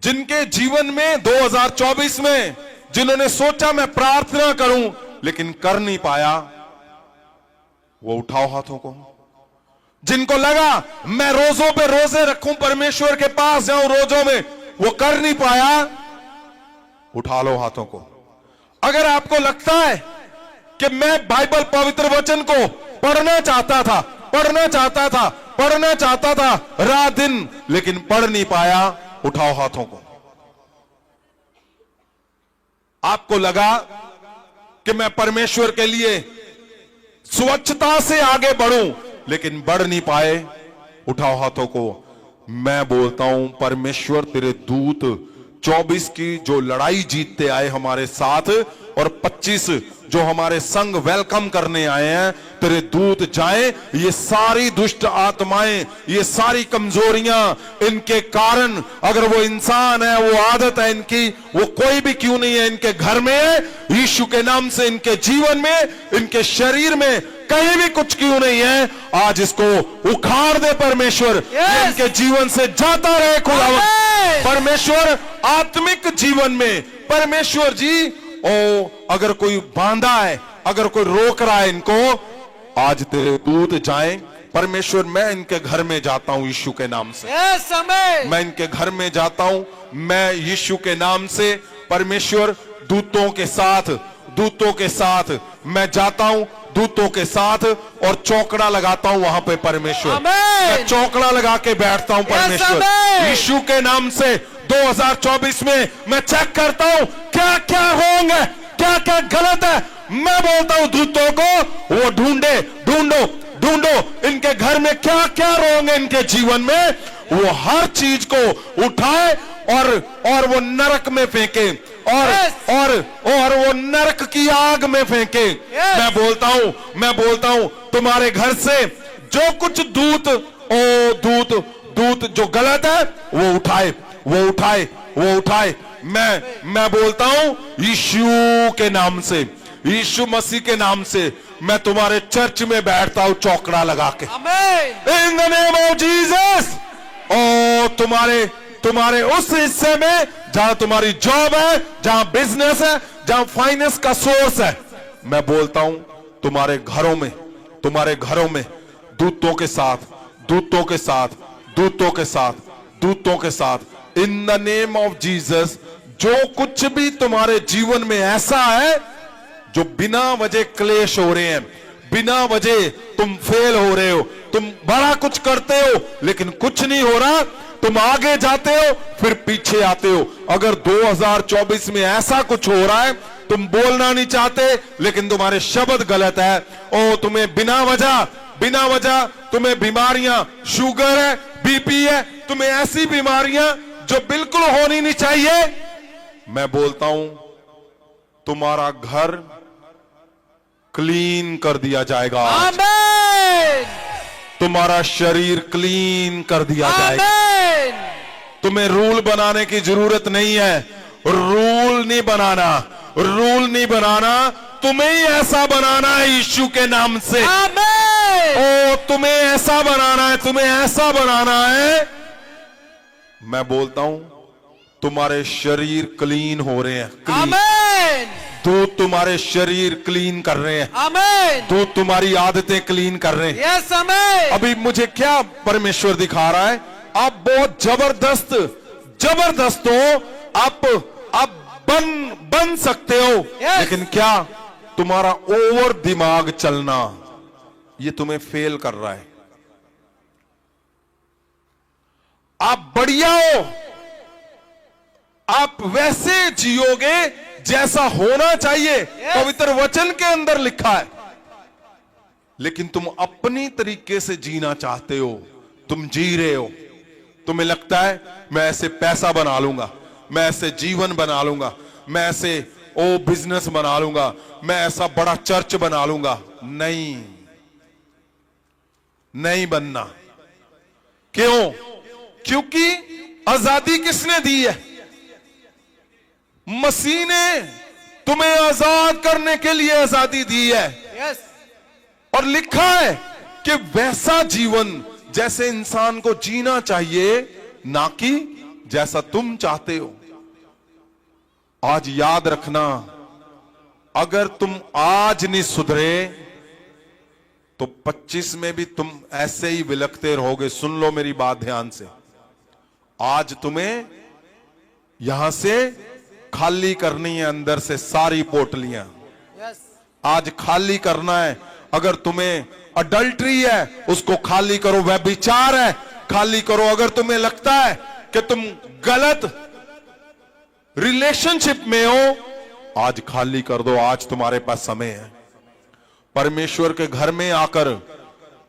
जिनके जीवन में 2024 में जिन्होंने सोचा मैं प्रार्थना करूं लेकिन कर नहीं पाया, वो उठाओ हाथों को। जिनको लगा मैं रोजों पे रोजे रखूं, परमेश्वर के पास जाऊं रोजों में, वो कर नहीं पाया, उठा लो हाथों को। अगर आपको लगता है कि मैं बाइबल पवित्र वचन को पढ़ना चाहता था रात दिन, लेकिन पढ़ नहीं पाया, उठाओ हाथों को। आपको लगा कि मैं परमेश्वर के लिए स्वच्छता से आगे बढ़ूं लेकिन बढ़ नहीं पाए, उठाओ हाथों को। मैं बोलता हूं परमेश्वर तेरे दूत 24 की जो लड़ाई जीतते आए हमारे साथ और 25 जो हमारे संग वेलकम करने आए हैं, तेरे दूत जाएं, ये सारी दुष्ट आत्माएं, ये सारी कमजोरियां, इनके कारण अगर वो इंसान है, वो आदत है इनकी, वो कोई भी क्यों नहीं है, इनके घर में है, यीशु के नाम से इनके जीवन में, इनके शरीर में कहीं भी कुछ क्यों नहीं है, आज इसको उखाड़ दे परमेश्वर। ये इनके जीवन से जाता रहे खुदावंद। परमेश्वर आत्मिक जीवन में, परमेश्वर जी अगर कोई बांधा है, अगर कोई रोक रहा है इनको, आज तेरे दूत जाएं। परमेश्वर मैं इनके घर में जाता हूं यीशु के नाम से। मैं इनके घर में जाता हूं, मैं यीशु के नाम से। परमेश्वर दूतों के साथ मैं जाता हूं, दूतों के साथ, और चौकड़ा लगाता हूं वहां पे परमेश्वर। मैं चौकड़ा लगा के बैठता हूं परमेश्वर यीशु के नाम से। 2024 में मैं चेक करता हूं क्या क्या रोंग है, क्या क्या गलत है। मैं बोलता हूं दूतों को, वो ढूंढो इनके घर में क्या क्या रोंग है, इनके जीवन में, वो हर चीज को उठाए और वो नरक में फेंके, और वो नरक की आग में फेंके। मैं बोलता हूं तुम्हारे घर से जो कुछ दूत जो गलत है वो उठाए। मैं बोलता हूं यीशु के नाम से, यीशु मसीह के नाम से, मैं तुम्हारे चर्च में बैठता हूं चौकड़ा लगा के। इन द नेम ऑफ जीसस। तुम्हारे उस हिस्से में जहां तुम्हारी जॉब है, जहां बिजनेस है, जहां फाइनेंस का सोर्स है, मैं बोलता हूं तुम्हारे घरों में दूतों के साथ इन द नेम ऑफ जीसस। जो कुछ भी तुम्हारे जीवन में ऐसा है जो बिना वजह क्लेश हो रहे हैं, बिना वजह तुम फेल हो रहे हो, तुम बड़ा कुछ करते हो लेकिन कुछ नहीं हो रहा, तुम आगे जाते हो फिर पीछे आते हो। अगर 2024 में ऐसा कुछ हो रहा है, तुम बोलना नहीं चाहते लेकिन तुम्हारे शब्द गलत है, तुम्हें बिना वजह तुम्हें बीमारियां, शुगर है, बीपी है, तुम्हें ऐसी बीमारियां जो बिल्कुल होनी नहीं चाहिए, मैं बोलता हूं तुम्हारा घर क्लीन कर दिया जाएगा। आमीन। तुम्हारा शरीर क्लीन कर दिया जाएगा। तुम्हें रूल बनाने की जरूरत नहीं है। रूल नहीं बनाना, तुम्हें ही ऐसा बनाना है यीशु के नाम से। तुम्हें ऐसा बनाना है। मैं बोलता हूं तुम्हारे शरीर क्लीन हो रहे हैं, दूध तुम्हारे शरीर क्लीन कर रहे हैं, दूध तुम्हारी आदतें क्लीन कर रहे हैं। अभी मुझे क्या परमेश्वर दिखा रहा है, आप बहुत जबरदस्त हो, आप बन सकते हो, लेकिन क्या तुम्हारा ओवर दिमाग चलना ये तुम्हें फेल कर रहा है। आप बढ़िया हो, आप वैसे जियोगे जैसा होना चाहिए, पवित्र वचन के अंदर लिखा है, लेकिन तुम अपनी तरीके से जीना चाहते हो, तुम जी रहे हो, तुम्हें लगता है मैं ऐसे पैसा बना लूंगा, मैं ऐसे जीवन बना लूंगा, मैं ऐसे बिजनेस बना लूंगा, मैं ऐसा बड़ा चर्च बना लूंगा। नहीं बनना। क्यों? क्योंकि आजादी किसने दी है? मसीह ने तुम्हें आजाद करने के लिए आजादी दी है। यस, और लिखा है कि वैसा जीवन जैसे इंसान को जीना चाहिए, ना कि जैसा तुम चाहते हो। आज याद रखना, अगर तुम आज नहीं सुधरे तो 25 में भी तुम ऐसे ही विलखते रहोगे। सुन लो मेरी बात ध्यान से, आज तुम्हें यहां से खाली करनी है, अंदर से सारी पोटलियां यस, आज खाली करना है। अगर तुम्हें अडल्ट्री है उसको खाली करो, व्यभिचार है खाली करो। अगर तुम्हें लगता है कि तुम गलत रिलेशनशिप में हो, आज खाली कर दो। आज तुम्हारे पास समय है। परमेश्वर के घर में आकर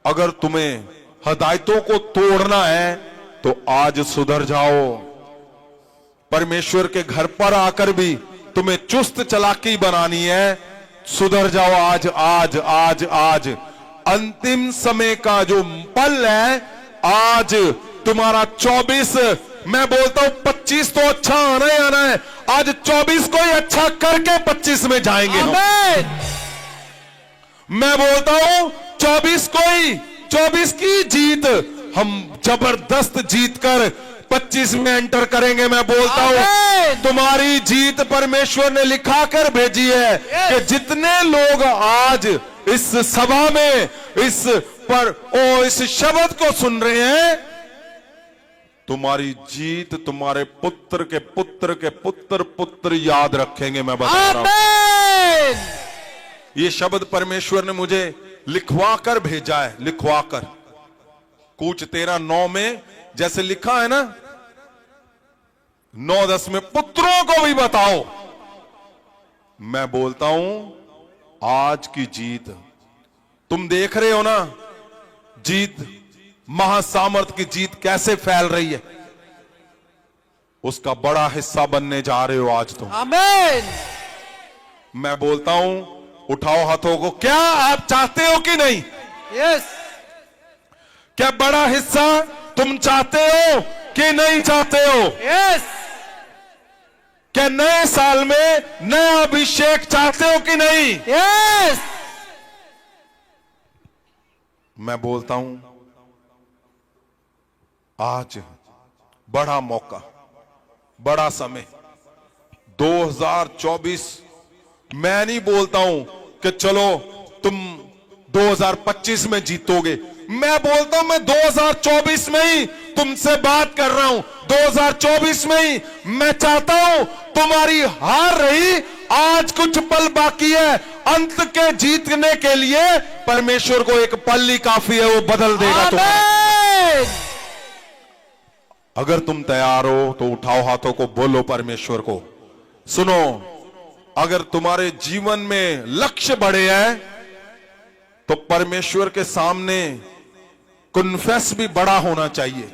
अगर तुम्हें हदायतों को तोड़ना है तो आज सुधर जाओ। परमेश्वर के घर पर आकर भी तुम्हें चुस्त चालाकी बनानी है, सुधर जाओ आज आज आज आज। अंतिम समय का जो पल है, आज तुम्हारा 24, मैं बोलता हूं 25 तो अच्छा आना ही आना है। आज 24 को ही अच्छा करके 25 में जाएंगे हम। मैं बोलता हूं 24 को ही, 24 की जीत हम जबरदस्त जीत कर 25 में एंटर करेंगे। मैं बोलता हूं तुम्हारी जीत परमेश्वर ने लिखा कर भेजी है कि जितने लोग आज इस सभा में इस शब्द को सुन रहे हैं, तुम्हारी जीत तुम्हारे पुत्र के पुत्र के पुत्र पुत्र याद रखेंगे। मैं बता रहा हूं, ये शब्द परमेश्वर ने मुझे लिखवा कर भेजा है, लिखवा कर। कूच 13:9 में जैसे लिखा है ना, 9:10 में पुत्रों को भी बताओ। मैं बोलता हूं आज की जीत तुम देख रहे हो ना, जीत महासामर्थ की जीत कैसे फैल रही है, उसका बड़ा हिस्सा बनने जा रहे हो आज तुम। आमीन। मैं बोलता हूं उठाओ हाथों को, क्या आप चाहते हो कि नहीं? यस, क्या बड़ा हिस्सा तुम चाहते हो कि नहीं चाहते हो? यस, क्या नए साल में नया अभिषेक चाहते हो कि नहीं? यस। मैं बोलता हूं आज बड़ा मौका, बड़ा समय 2024। मैं नहीं बोलता हूं कि चलो तुम 2025 में जीतोगे। मैं बोलता हूं मैं 2024 में ही तुमसे बात कर रहा हूं। 2024 में ही मैं चाहता हूं तुम्हारी हार रही, आज कुछ पल बाकी है। अंत के जीतने के लिए परमेश्वर को एक पल ही काफी है, वो बदल देगा तुम्हें। अगर तुम तैयार हो तो उठाओ हाथों को, बोलो परमेश्वर को। सुनो, अगर तुम्हारे जीवन में लक्ष्य बड़े हैं तो परमेश्वर के सामने कन्फेस भी बड़ा होना चाहिए।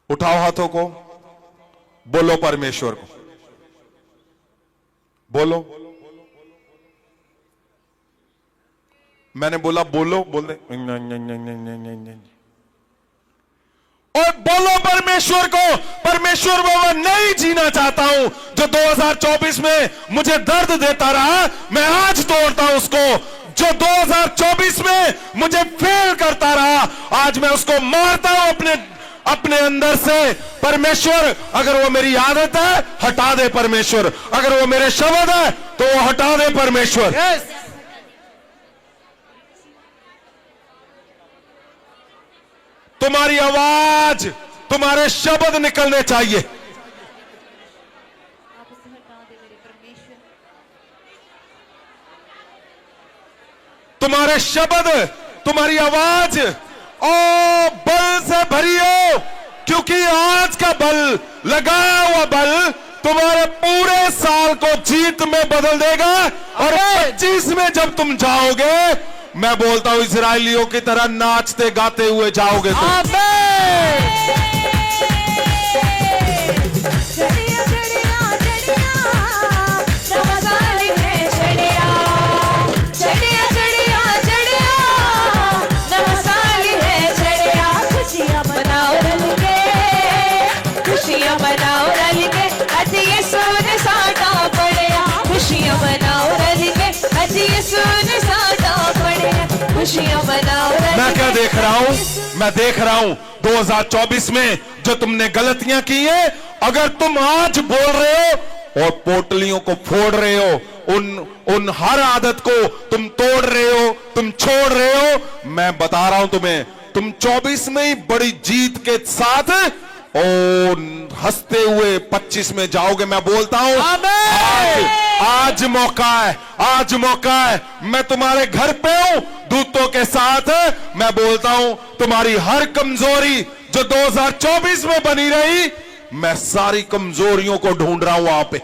उठाओ हाथों को, बोलो परमेश्वर को, बोलो। मैंने बोला बोलो, बोल दे। और बोलो परमेश्वर को, परमेश्वर बाबा नहीं जीना चाहता हूं जो 2024 में मुझे दर्द देता रहा, मैं आज तोड़ता हूं उसको। जो 2024 में मुझे फेल करता रहा, आज मैं उसको मारता हूं अपने अंदर से। परमेश्वर, अगर वो मेरी आदत है हटा दे परमेश्वर, अगर वो मेरे शब्द है तो वो हटा दे परमेश्वर। यस, तुम्हारी आवाज, तुम्हारे शब्द निकलने चाहिए। आप उसे हटा दे मेरे परमेश्वर। तुम्हारे शब्द, तुम्हारी आवाज ओ बल से भरी हो, क्योंकि आज का बल, लगाया हुआ बल तुम्हारे पूरे साल को जीत में बदल देगा। और 25 में जब तुम जाओगे, मैं बोलता हूं इजरायलियों की तरह नाचते गाते हुए जाओगे तुम। चढ़िया चढ़िया चढ़िया नमसाली है चढ़िया, चढ़िया चढ़िया चढ़िया नमसाली है चढ़िया, खुशी खुशियां मनाओ मैं क्या देख रहा हूं? मैं देख रहा हूं 2024 में जो तुमने गलतियां की है, अगर तुम आज बोल रहे हो और पोटलियों को फोड़ रहे हो, उन हर आदत को तुम तोड़ रहे हो, तुम छोड़ रहे हो, मैं बता रहा हूं तुम्हें, तुम 24 में ही बड़ी जीत के साथ और हंसते हुए 25 में जाओगे। मैं बोलता हूं आज मौका है, आज मौका है। मैं तुम्हारे घर पे हूं दूतों के साथ। मैं बोलता हूं तुम्हारी हर कमजोरी जो 2024 में बनी रही, मैं सारी कमजोरियों को ढूंढ रहा हूं वहां पे।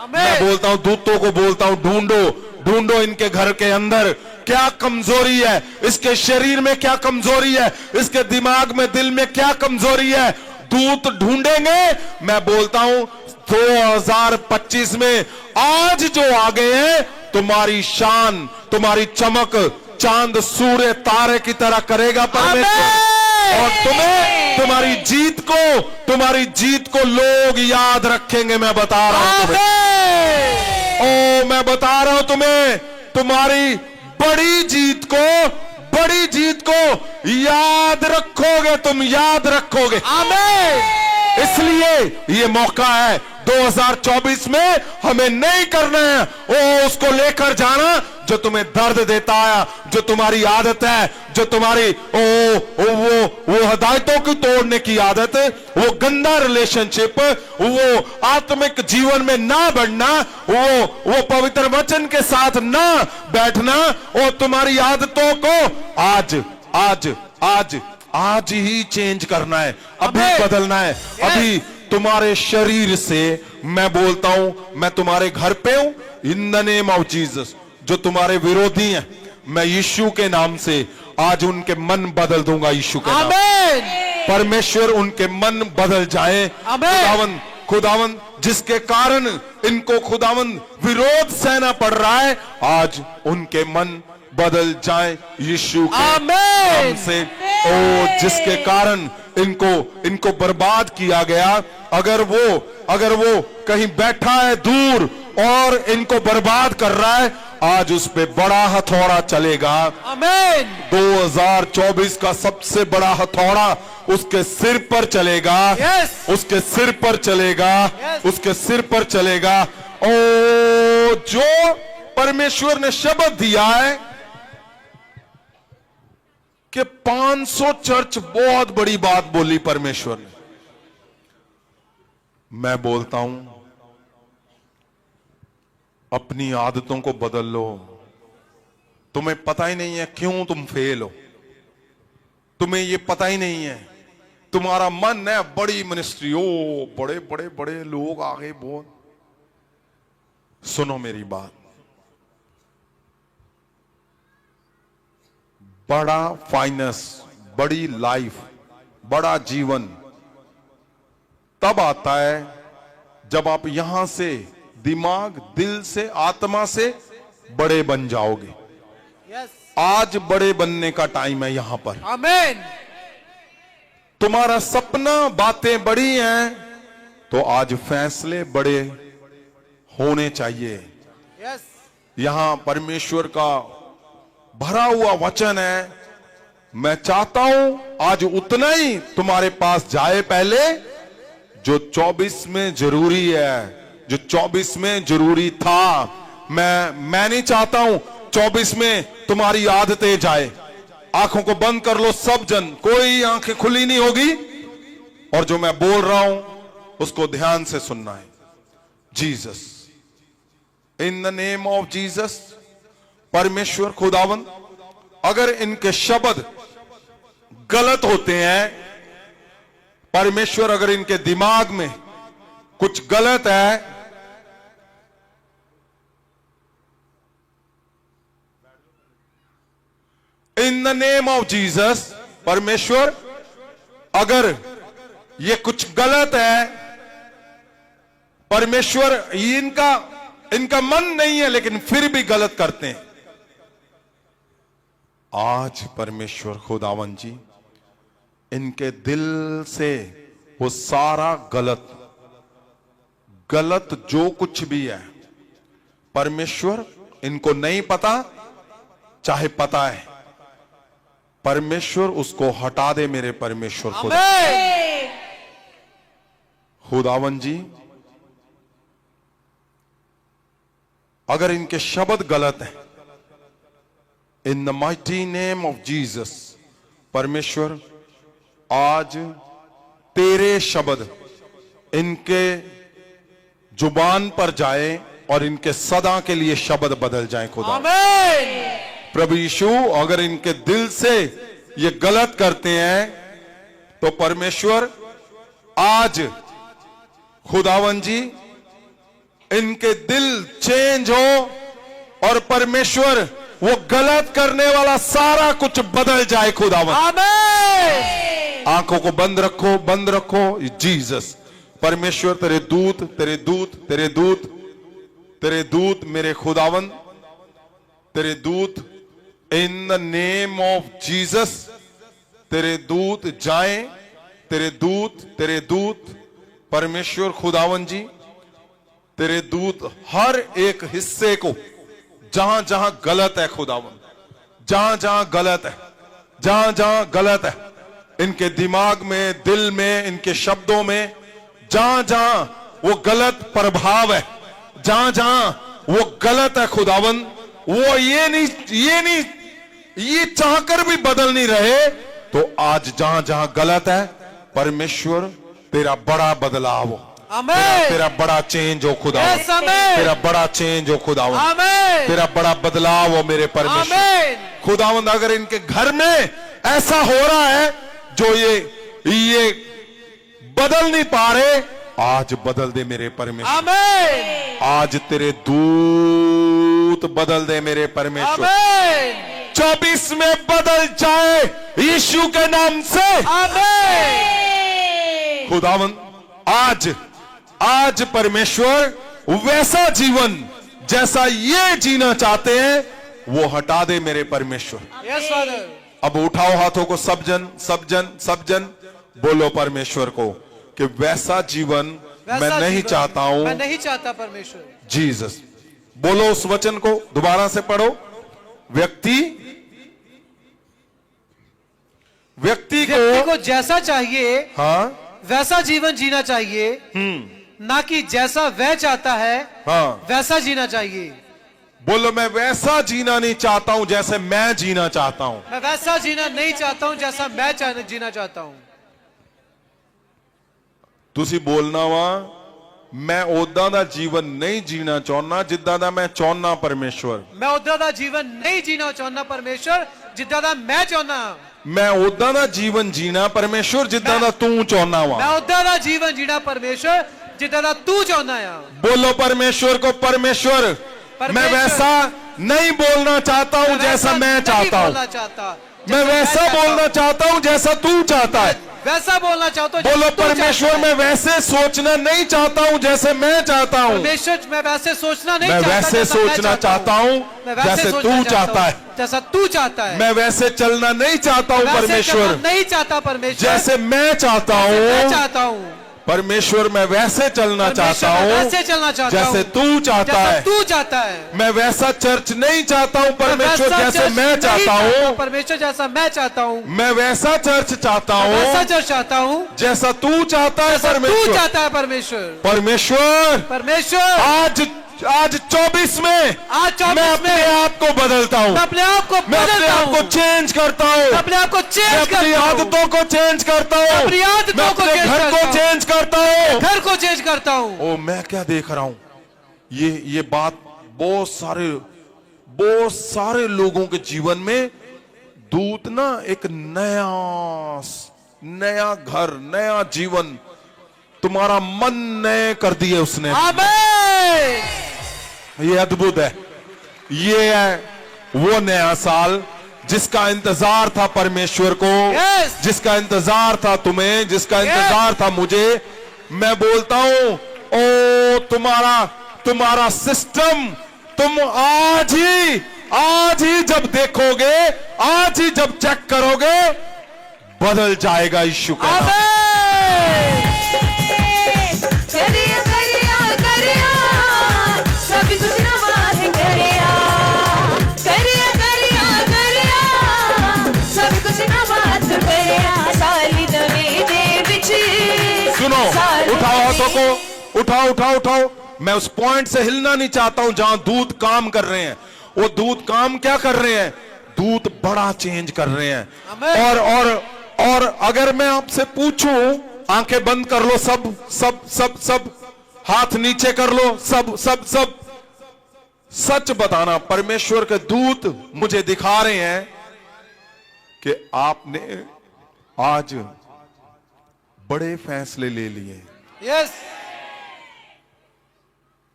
मैं बोलता हूं दूतों को बोलता हूं ढूंढो, ढूंढो इनके घर के अंदर क्या कमजोरी है, इसके शरीर में क्या कमजोरी है, इसके दिमाग में, दिल में क्या कमजोरी है। दूत ढूंढेंगे। मैं बोलता हूं 2025 में आज जो आ गए हैं, तुम्हारी शान, तुम्हारी चमक चांद सूर्य तारे की तरह करेगा परमेश्वर। और तुम्हारी जीत को लोग याद रखेंगे। मैं बता रहा हूं तुम्हें, मैं बता रहा हूं तुम्हें, तुम्हारी बड़ी जीत को याद रखोगे, तुम याद रखोगे। इसलिए ये मौका है 2024 में हमें नहीं करना है उसको लेकर जाना जो तुम्हें दर्द देता है, जो तुम्हारी आदत है, जो तुम्हारी वो हदायतों की तोड़ने की आदत, वो गंदा रिलेशनशिप, वो आत्मिक जीवन में ना बढ़ना, वो पवित्र वचन के साथ ना बैठना, और तुम्हारी आदतों को आज ही चेंज करना है, अभी बदलना है, अभी तुम्हारे शरीर से। मैं बोलता हूं, मैं तुम्हारे घर पे हूं इन द नेम ऑफ जीसस। जो तुम्हारे विरोधी हैं, मैं यीशु के नाम से आज उनके मन बदल दूंगा। यीशु के नाम, परमेश्वर उनके मन बदल जाए। खुदावन जिसके कारण इनको खुदावन विरोध सहना पड़ रहा है, आज उनके मन बदल जाए यीशु के नाम से। जिसके कारण इनको बर्बाद किया गया, अगर वो कहीं बैठा है दूर और इनको बर्बाद कर रहा है, आज उस पे बड़ा हथौड़ा चलेगा। 2024 का सबसे बड़ा हथौड़ा उसके सिर पर चलेगा। उसके सिर पर चलेगा। उसके सिर पर चलेगा। जो परमेश्वर ने शब्द दिया है कि 500 चर्च, बहुत बड़ी बात बोली परमेश्वर ने। मैं बोलता हूं अपनी आदतों को बदल लो। तुम्हें पता ही नहीं है क्यों तुम फेल हो, तुम्हें ये पता ही नहीं है। तुम्हारा मन है बड़ी मिनिस्ट्री, बड़े बड़े बड़े लोग आगे बहुत। सुनो मेरी बात, बड़ा फाइनेंस, बड़ी लाइफ, बड़ा जीवन तब आता है जब आप यहां से दिमाग, दिल से, आत्मा से बड़े बन जाओगे। आज बड़े बनने का टाइम है यहां पर। आमीन। तुम्हारा सपना, बातें बड़ी हैं, तो आज फैसले बड़े होने चाहिए। यहां परमेश्वर का भरा हुआ वचन है। मैं चाहता हूं आज उतना ही तुम्हारे पास जाए पहले जो 24 में जरूरी है, जो 24 में जरूरी था। मैं नहीं चाहता हूं 24 में तुम्हारी आदतें जाए। आंखों को बंद कर लो सब जन, कोई आंखें खुली नहीं होगी, और जो मैं बोल रहा हूं उसको ध्यान से सुनना है। Jesus, in the name of Jesus, परमेश्वर खुदावन, अगर इनके शब्द गलत होते हैं, परमेश्वर अगर इनके दिमाग में कुछ गलत है, इन द नेम ऑफ जीसस, परमेश्वर अगर ये कुछ गलत है, परमेश्वर इनका मन नहीं है लेकिन फिर भी गलत करते हैं, आज परमेश्वर खुदावन जी इनके दिल से वो सारा गलत जो कुछ भी है, परमेश्वर इनको नहीं पता, चाहे पता है, परमेश्वर उसको हटा दे मेरे परमेश्वर खुदा। आमीन। खुदावन जी, अगर इनके शब्द गलत हैं, in the mighty name of Jesus, परमेश्वर आज तेरे शब्द इनके जुबान पर जाए और इनके सदा के लिए शब्द बदल जाए खुदा। आमीन। प्रभु यीशु, अगर इनके दिल से ये गलत करते हैं तो परमेश्वर आज खुदावन जी इनके दिल चेंज हो और परमेश्वर वो गलत करने वाला सारा कुछ बदल जाए खुदावन। आमीन। आंखों को बंद रखो, बंद रखो। जीसस, परमेश्वर तेरे दूत, तेरे दूत, तेरे दूत, तेरे दूत मेरे खुदावन, तेरे दूत इन द नेम ऑफ जीसस, तेरे दूत जाएं, तेरे दूत परमेश्वर खुदावन जी, तेरे दूत हर एक हिस्से को जहां जहां गलत है खुदावन, जहां जहां गलत है, जहां जहां गलत है, इनके दिमाग में, दिल में, इनके शब्दों में, जहां जहां वो गलत प्रभाव है, जहां जहां वो गलत है खुदावन, वो ये चाहकर भी बदल नहीं रहे, तो आज जहां जहां गलत है परमेश्वर तेरा बड़ा बदलाव हो, आमीन। तेरा बड़ा चेंज हो खुदावन, यस, आमीन। तेरा बड़ा चेंज हो खुदावन, आमीन। तेरा बड़ा बदलाव हो मेरे परमेश्वर। आमीन। खुदावंद, अगर इनके घर में ऐसा हो रहा है जो ये बदल नहीं पा रहे, आज बदल दे मेरे परमेश्वर। आमीन। आज तेरे दूत बदल दे मेरे परमेश्वर। आमीन। 24 में बदल जाए यीशु के नाम से। आमीन। खुदावंद, आज परमेश्वर वैसा जीवन जैसा ये जीना चाहते हैं वो हटा दे मेरे परमेश्वर। Yes father. अब उठाओ हाथों को, सब जन बोलो परमेश्वर को कि वैसा जीवन मैं नहीं चाहता हूं। मैं नहीं चाहता परमेश्वर। जीसस, बोलो उस वचन को, दोबारा से पढ़ो। व्यक्ति व्यक्ति को जैसा चाहिए, हाँ वैसा जीवन जीना चाहिए, ना कि जैसा वह चाहता है हाँ, वैसा जीना चाहिए। बोलो, मैं वैसा जीना नहीं चाहता हूं जैसे मैं जीना चाहता हूं। मैं वैसा जीना नहीं चाहता हूं जैसा मैं जीना चाहता हूं। तुसी बोलना वा, मैं ओदा दा जीवन नहीं जीना चाहना जिद्दां दा मैं चाहना परमेश्वर। मैं उदा दा जीवन नहीं जीना चाहना परमेश्वर, जिद्दां दा मैं चाहना। मैं ओदा दा जीवन जीना परमेश्वर जिद्दां दा तू चाहना वा। मैं उदा दा जीवन जीना परमेश्वर, जिद्दां दा तू चाहना है। बोलो परमेश्वर को, परमेश्वर मैं वैसा नहीं बोलना चाहता हूं जैसा मैं चाहता हूं। मैं वैसा बोलना चाहता हूं जैसा तू चाहता है। वैसा बोलना चाहता हूं। बोलो परमेश्वर, मैं वैसे सोचना नहीं चाहता हूं जैसे मैं चाहता हूं। परमेश्वर, मैं वैसे सोचना नहीं मैं चाहता वैसे सोचना चाहता हूं जैसे तू चाहता है। जैसा तू चाहता है। मैं वैसे चलना नहीं चाहता हूं परमेश्वर नहीं चाहता परमेश्वर, जैसे मैं चाहता मैं हूं। चाहता हूं परमेश्वर, मैं वैसे चलना चाहता हूं वैसे चलना चाहता हूं जैसे तू चाहता जैसा है। तू चाहता है। मैं वैसा चर्च नहीं चाहता हूं परमेश्वर वैसा जैसे चर्च मैं नहीं चाहता हूं। परमेश्वर, जैसा मैं चाहता हूं। मैं वैसा चर्च चाहता वैसा हूं चर्च चाहता हूं जैसा तू चाहता है जैसा तू परमेश्वर। चाहता है परमेश्वर। परमेश्वर, परमेश्वर, आज 24 में आज 24 मैं अपने में आप को बदलता हूं। मैं अपने आप को मैं अपने बदलता आप को हूं। चेंज करता हूं। मैं अपने आप को मैं चेंज अपनी करता हूं। आदतों को चेंज करता हूं। अपनी आदतों मैं को अपने चेंज घर करता को हूं। चेंज करता हूं। घर को चेंज करता हूं। ओ, मैं क्या देख रहा हूं, ये बात बहुत सारे लोगों के जीवन में दूत ना एक नया घर, नया जीवन, तुम्हारा मन नए कर दिए उसने। आमीन। ये अद्भुत है। ये है वो नया साल जिसका इंतजार था परमेश्वर को, Yes. जिसका इंतजार था तुम्हें, जिसका इंतजार था मुझे। मैं बोलता हूं, ओ तुम्हारा सिस्टम, तुम आज ही जब देखोगे, आज ही जब चेक करोगे, बदल जाएगा यीशु का नाम। आमीन। करिया करिया करिया सब कुछ नवा है करिया करिया करिया करिया सब कुछ उठाओ हाथों को, उठाओ उठाओ उठाओ। मैं उस पॉइंट से हिलना नहीं चाहता हूं जहां दूत काम कर रहे हैं। वो दूत काम क्या कर रहे हैं? दूत बड़ा चेंज कर रहे हैं। और अगर मैं आपसे पूछूं, आंखें बंद कर लो, सब सब सब सब हाथ नीचे कर लो, सब सब सब, सच बताना, परमेश्वर के दूत मुझे दिखा रहे हैं कि आपने आज बड़े फैसले ले लिए। यस,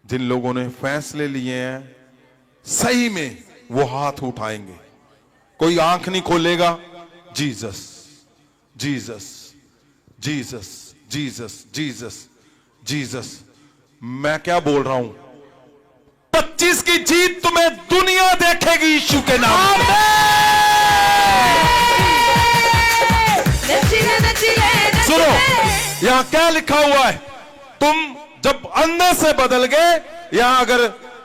जिन लोगों ने फैसले लिए हैं सही में वो हाथ उठाएंगे, कोई आंख नहीं खोलेगा। Jesus Jesus Jesus Jesus Jesus Jesus. मैं क्या बोल रहा हूं? 25 की जीत तुम्हें दुनिया देखेगी यीशु के नाम में। नचिले नचिले सुनो, यहां क्या लिखा हुआ है? तुम जब अंदर से बदल गए, यहां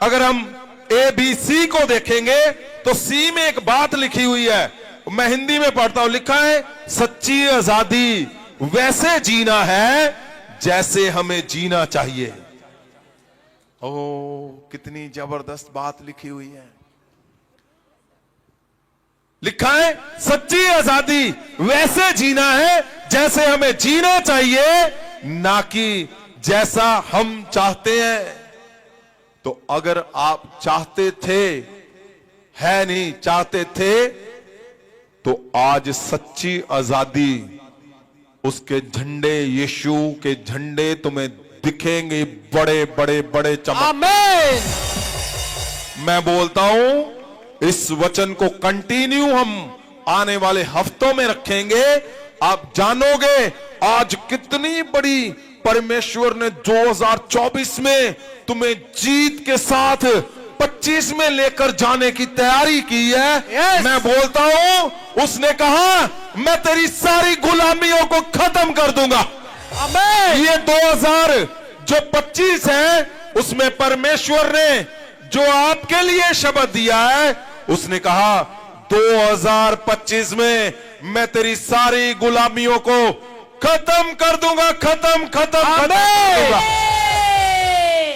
अगर हम ABC को देखेंगे तो C में एक बात लिखी हुई है, मैं हिंदी में पढ़ता हूं। लिखा है, सच्ची आजादी वैसे जीना है जैसे हमें जीना चाहिए। ओ, कितनी जबरदस्त बात लिखी हुई है। लिखा है, सच्ची आजादी वैसे जीना है जैसे हमें जीना चाहिए, ना कि जैसा हम चाहते हैं। तो अगर आप चाहते थे, है नहीं, चाहते थे, तो आज सच्ची आजादी, उसके झंडे, यीशु के झंडे तुम्हें दिखेंगे, बड़े बड़े बड़े चमक। आमीन। मैं बोलता हूं, इस वचन को कंटिन्यू हम आने वाले हफ्तों में रखेंगे। आप जानोगे आज कितनी बड़ी परमेश्वर ने 2024 में तुम्हें जीत के साथ 25 में लेकर जाने की तैयारी की है। Yes. मैं बोलता हूं, उसने कहा, मैं तेरी सारी गुलामियों को खत्म कर दूंगा। आमीन। ये 2025 है, उसमें परमेश्वर ने जो आपके लिए शब्द दिया है, उसने कहा 2025 में मैं तेरी सारी गुलामियों को खत्म कर दूंगा, खत्म खत्म खत्म कर दूंगा।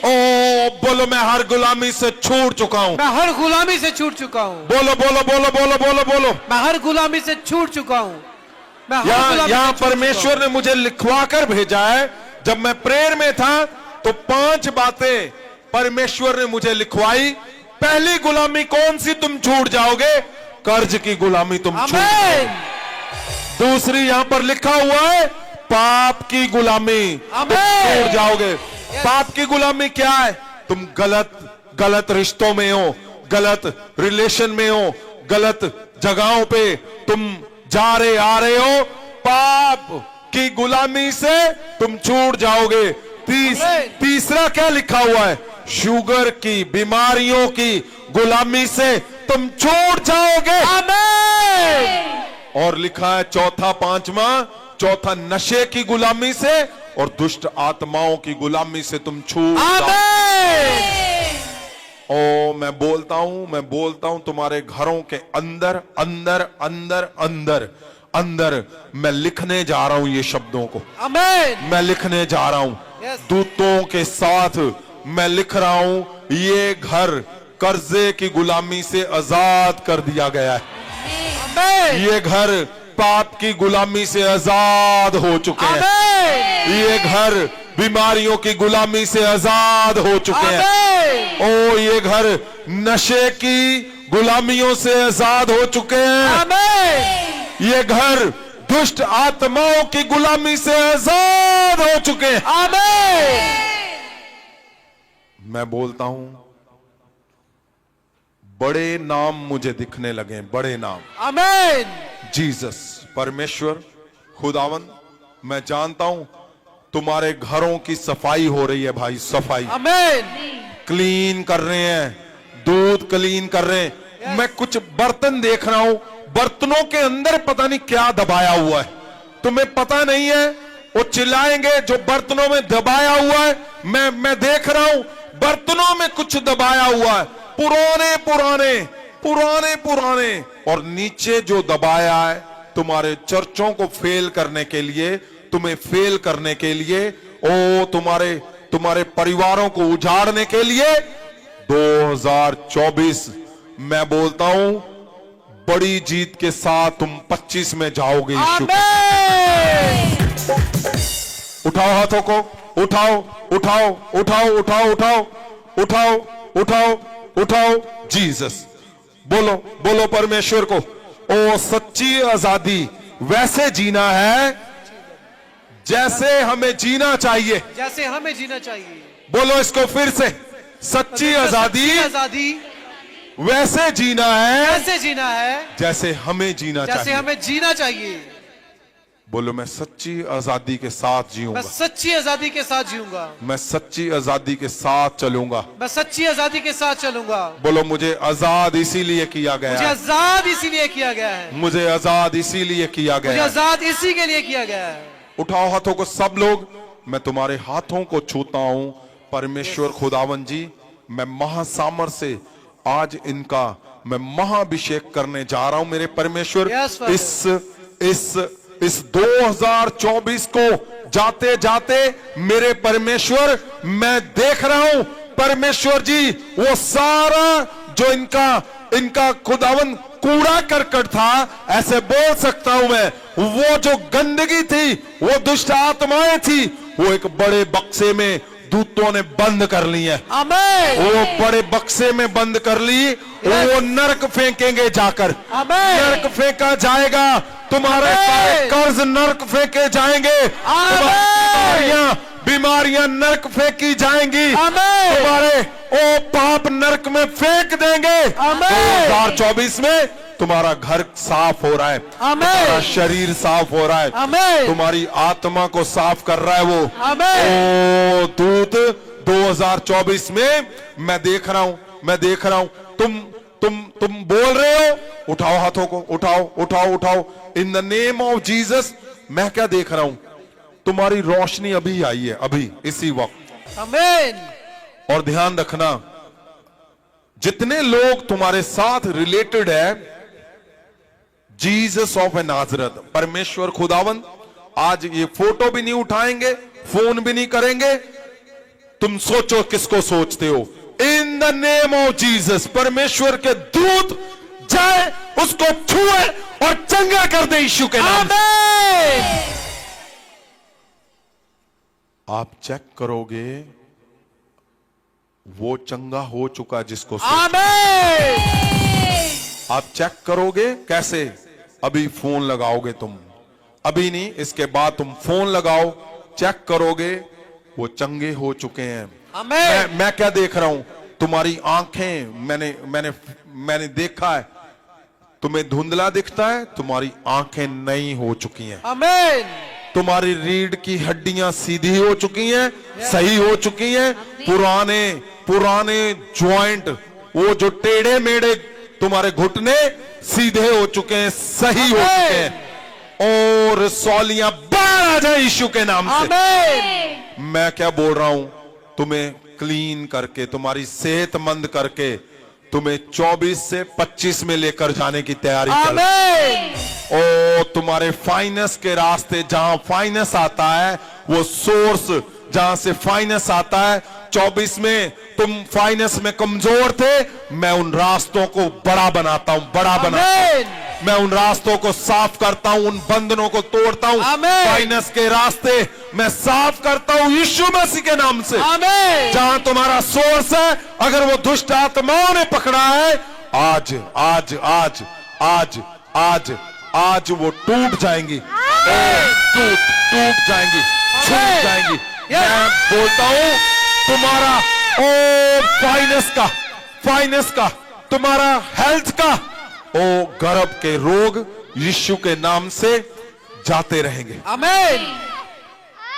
ओ बोलो, मैं हर गुलामी से छूट चुका हूं। मैं हर गुलामी से छूट चुका हूँ। बोलो बोलो बोलो बोलो बोलो बोलो। मैं हर गुलामी से छूट चुका हूँ। मैं हर गुलामी से यहाँ छूट चुका परमेश्वर ने मुझे लिखवा कर भेजा है। जब मैं प्रेयर में था तो 5 बातें परमेश्वर ने मुझे लिखवाई। पहली गुलामी कौन सी तुम छूट जाओगे? कर्ज की गुलामी तुम हूँ। छूट आमीन। जाओगे। दूसरी यहां पर लिखा हुआ है, पाप की गुलामी तुम आमीन। छूट जाओगे। पाप की गुलामी क्या है? तुम गलत रिश्तों में हो, गलत रिलेशन में हो, गलत जगहों पे तुम जा रहे आ रहे हो। पाप की गुलामी से तुम छूट जाओगे। तीसरा क्या लिखा हुआ है? शुगर की बीमारियों की गुलामी से तुम छूट जाओगे। आमीन। और लिखा है चौथा, 5वां, नशे की गुलामी से और दुष्ट आत्माओं की गुलामी से तुम छूट जाओगे। आमीन। ओ मैं बोलता हूं तुम्हारे घरों के अंदर अंदर अंदर अंदर अंदर मैं लिखने जा रहा हूं ये शब्दों को। आमीन। मैं लिखने जा रहा हूं, Yes. दूतों के साथ मैं लिख रहा हूं, ये घर कर्जे की गुलामी से आजाद कर दिया गया है। आमीन। ये घर पाप की गुलामी से आजाद हो चुके हैं। आमीन। ये घर बीमारियों की गुलामी से आजाद हो चुके हैं। आमीन। ओ ये घर नशे की गुलामियों से आजाद हो चुके हैं। आमीन। ये घर दुष्ट आत्माओं की गुलामी से आजाद हो चुके हैं। आमीन। मैं बोलता हूं, बड़े नाम मुझे दिखने लगे, बड़े नाम। आमीन। जीसस, परमेश्वर, खुदावंद, मैं जानता हूं तुम्हारे घरों की सफाई हो रही है भाई, सफाई। आमीन। क्लीन कर रहे हैं, दूध क्लीन कर रहे हैं। मैं कुछ बर्तन देख रहा हूं, बर्तनों के अंदर पता नहीं क्या दबाया हुआ है, तुम्हें पता नहीं है। वो चिल्लाएंगे जो बर्तनों में दबाया हुआ है। मैं देख रहा हूं बर्तनों में कुछ दबाया हुआ है, पुराने पुराने पुराने पुराने, और नीचे जो दबाया है तुम्हारे चर्चों को फेल करने के लिए, तुम्हें फेल करने के लिए, ओ तुम्हारे परिवारों को उजाड़ने के लिए 2024 मैं बोलता हूं बड़ी जीत के साथ तुम 25 में जाओगे यीशु के। आमेन। उठाओ हाथों को, उठाओ उठाओ उठाओ उठाओ उठाओ उठाओ उठाओ उठाओ जीसस। बोलो बोलो परमेश्वर को, ओ सच्ची आजादी वैसे जीना है जैसे हमें जीना चाहिए। जैसे हमें जीना चाहिए। बोलो इसको फिर से, सच्ची आजादी आजादी वैसे जीना है कैसे जीना है जैसे हमें जीना जैसे चाहिए। हमें जीना चाहिए। बोलो मैं सच्ची आजादी के साथ जीऊंगा, मैं सच्ची आजादी के साथ जीऊंगा। मैं सच्ची आजादी के साथ चलूंगा। मैं सच्ची आजादी के साथ चलूंगा। बोलो मुझे आजाद इसीलिए किया गया मुझे है, आजाद इसीलिए किया गया है। मुझे आजाद इसीलिए किया मुझे गया है। आजाद इसी के लिए किया गया है। उठाओ हाथों को सब लोग, मैं तुम्हारे हाथों को छूता हूं परमेश्वर खुदावन जी। मैं महासामर से आज इनका मैं महाअभिषेक करने जा रहा हूं मेरे परमेश्वर। Yes, Father. इस 2024 को जाते जाते मेरे परमेश्वर मैं देख रहा हूं परमेश्वर जी, वो सारा जो इनका खुदावन कूड़ा करकट था, ऐसे बोल सकता हूं मैं, वो जो गंदगी थी, वो दुष्ट आत्माएं थी, वो एक बड़े बक्से में दूतों ने बंद कर ली है। आमेन। वो बड़े बक्से में बंद कर ली, वो नरक फेंकेंगे जाकर। आमेन। नरक फेंका जाएगा, तुम्हारे आमेन। सारे कर्ज नरक फेंके जाएंगे, बीमारियां नरक फेंकी जाएंगी, आमेन। तुम्हारे ओ पाप नरक में फेंक देंगे। आमेन। 2024 में तुम्हारा घर साफ हो रहा है, तुम्हारा शरीर साफ हो रहा है, आमेन। तुम्हारी आत्मा को साफ कर रहा है वो। आमेन। ओ दूत 2024 में मैं देख रहा हूं तुम बोल रहे हो। उठाओ हाथों को, उठाओ उठाओ उठाओ इन द नेम ऑफ जीसस। मैं क्या देख रहा हूं, तुम्हारी रोशनी अभी आई है, अभी इसी वक्त। आमेन। और ध्यान रखना, जितने लोग तुम्हारे साथ रिलेटेड है, जीसस ऑफ नाजरत, परमेश्वर खुदावन, आज ये फोटो भी नहीं उठाएंगे, फोन भी नहीं करेंगे। तुम सोचो किसको सोचते हो। इन द नेम ऑफ जीसस, परमेश्वर के दूत जाए उसको छुए और चंगा कर दे यीशु के नाम से। आप चेक करोगे वो चंगा हो चुका जिसको आमेन। आप चेक करोगे कैसे? अभी फोन लगाओगे तुम, अभी नहीं, इसके बाद तुम फोन लगाओ, चेक करोगे वो चंगे हो चुके हैं। आमेन। मैं क्या देख रहा हूं, तुम्हारी आंखें, मैंने देखा है, तुम्हें धुंधला दिखता है, तुम्हारी आंखें नई हो चुकी हैं। आमेन। तुम्हारी रीढ़ की हड्डियां सीधी हो चुकी हैं, सही हो चुकी हैं। पुराने जॉइंट, वो जो टेढ़े मेढ़े तुम्हारे घुटने सीधे हो चुके हैं, सही हो चुके हैं। और सौलियां बाहर आ जाए यीशु के नाम से। आमेन। मैं क्या बोल रहा हूं, तुम्हें क्लीन करके, तुम्हारी सेहतमंद करके, तुम्हें 24 से 25 में लेकर जाने की तैयारी कर। आमेन। ओ तुम्हारे फाइनेंस के रास्ते, जहां फाइनेंस आता है, वो सोर्स जहां से फाइनेंस आता है, 24 में तुम फाइनेंस में कमजोर थे, मैं उन रास्तों को बड़ा बनाता हूं, बड़ा बनाता हूं। मैं उन रास्तों को साफ करता हूं, उन बंधनों को तोड़ता हूं। फाइनेंस के रास्ते मैं साफ करता हूं यीशु मसीह के नाम से। आमेन। जहां तुम्हारा सोर्स है, अगर वो दुष्ट आत्माओं ने पकड़ा है, आज आज आज आज आज आज वो टूट जाएंगी, टूट जाएंगी, छूट जाएंगी। मैं बोलता हूं तुम्हारा फाइनेंस का, तुम्हारा हेल्थ का, ओ गर्भ के रोग यीशु के नाम से जाते रहेंगे। आमेन।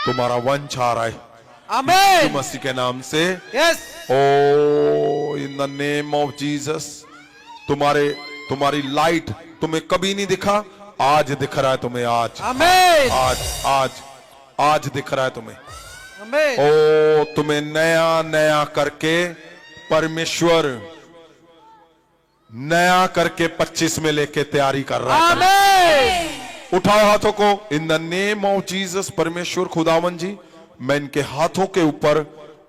तुम्हारा वंश आ रहा है आमेन। यीशु मसीह के नाम से। Yes. Oh in the name of Jesus, तुम्हारी लाइट तुम्हें कभी नहीं दिखा, आज दिख रहा है तुम्हें। आज आमेन। आज आज आज दिख रहा है तुम्हें। आमेन। ओ तुम्हें नया नया करके परमेश्वर नया करके 25 में लेके तैयारी कर रहा है। आमेन। उठाओ हाथों को इन द नेम ऑफ जीसस। परमेश्वर खुदावन जी, मैं इनके हाथों के ऊपर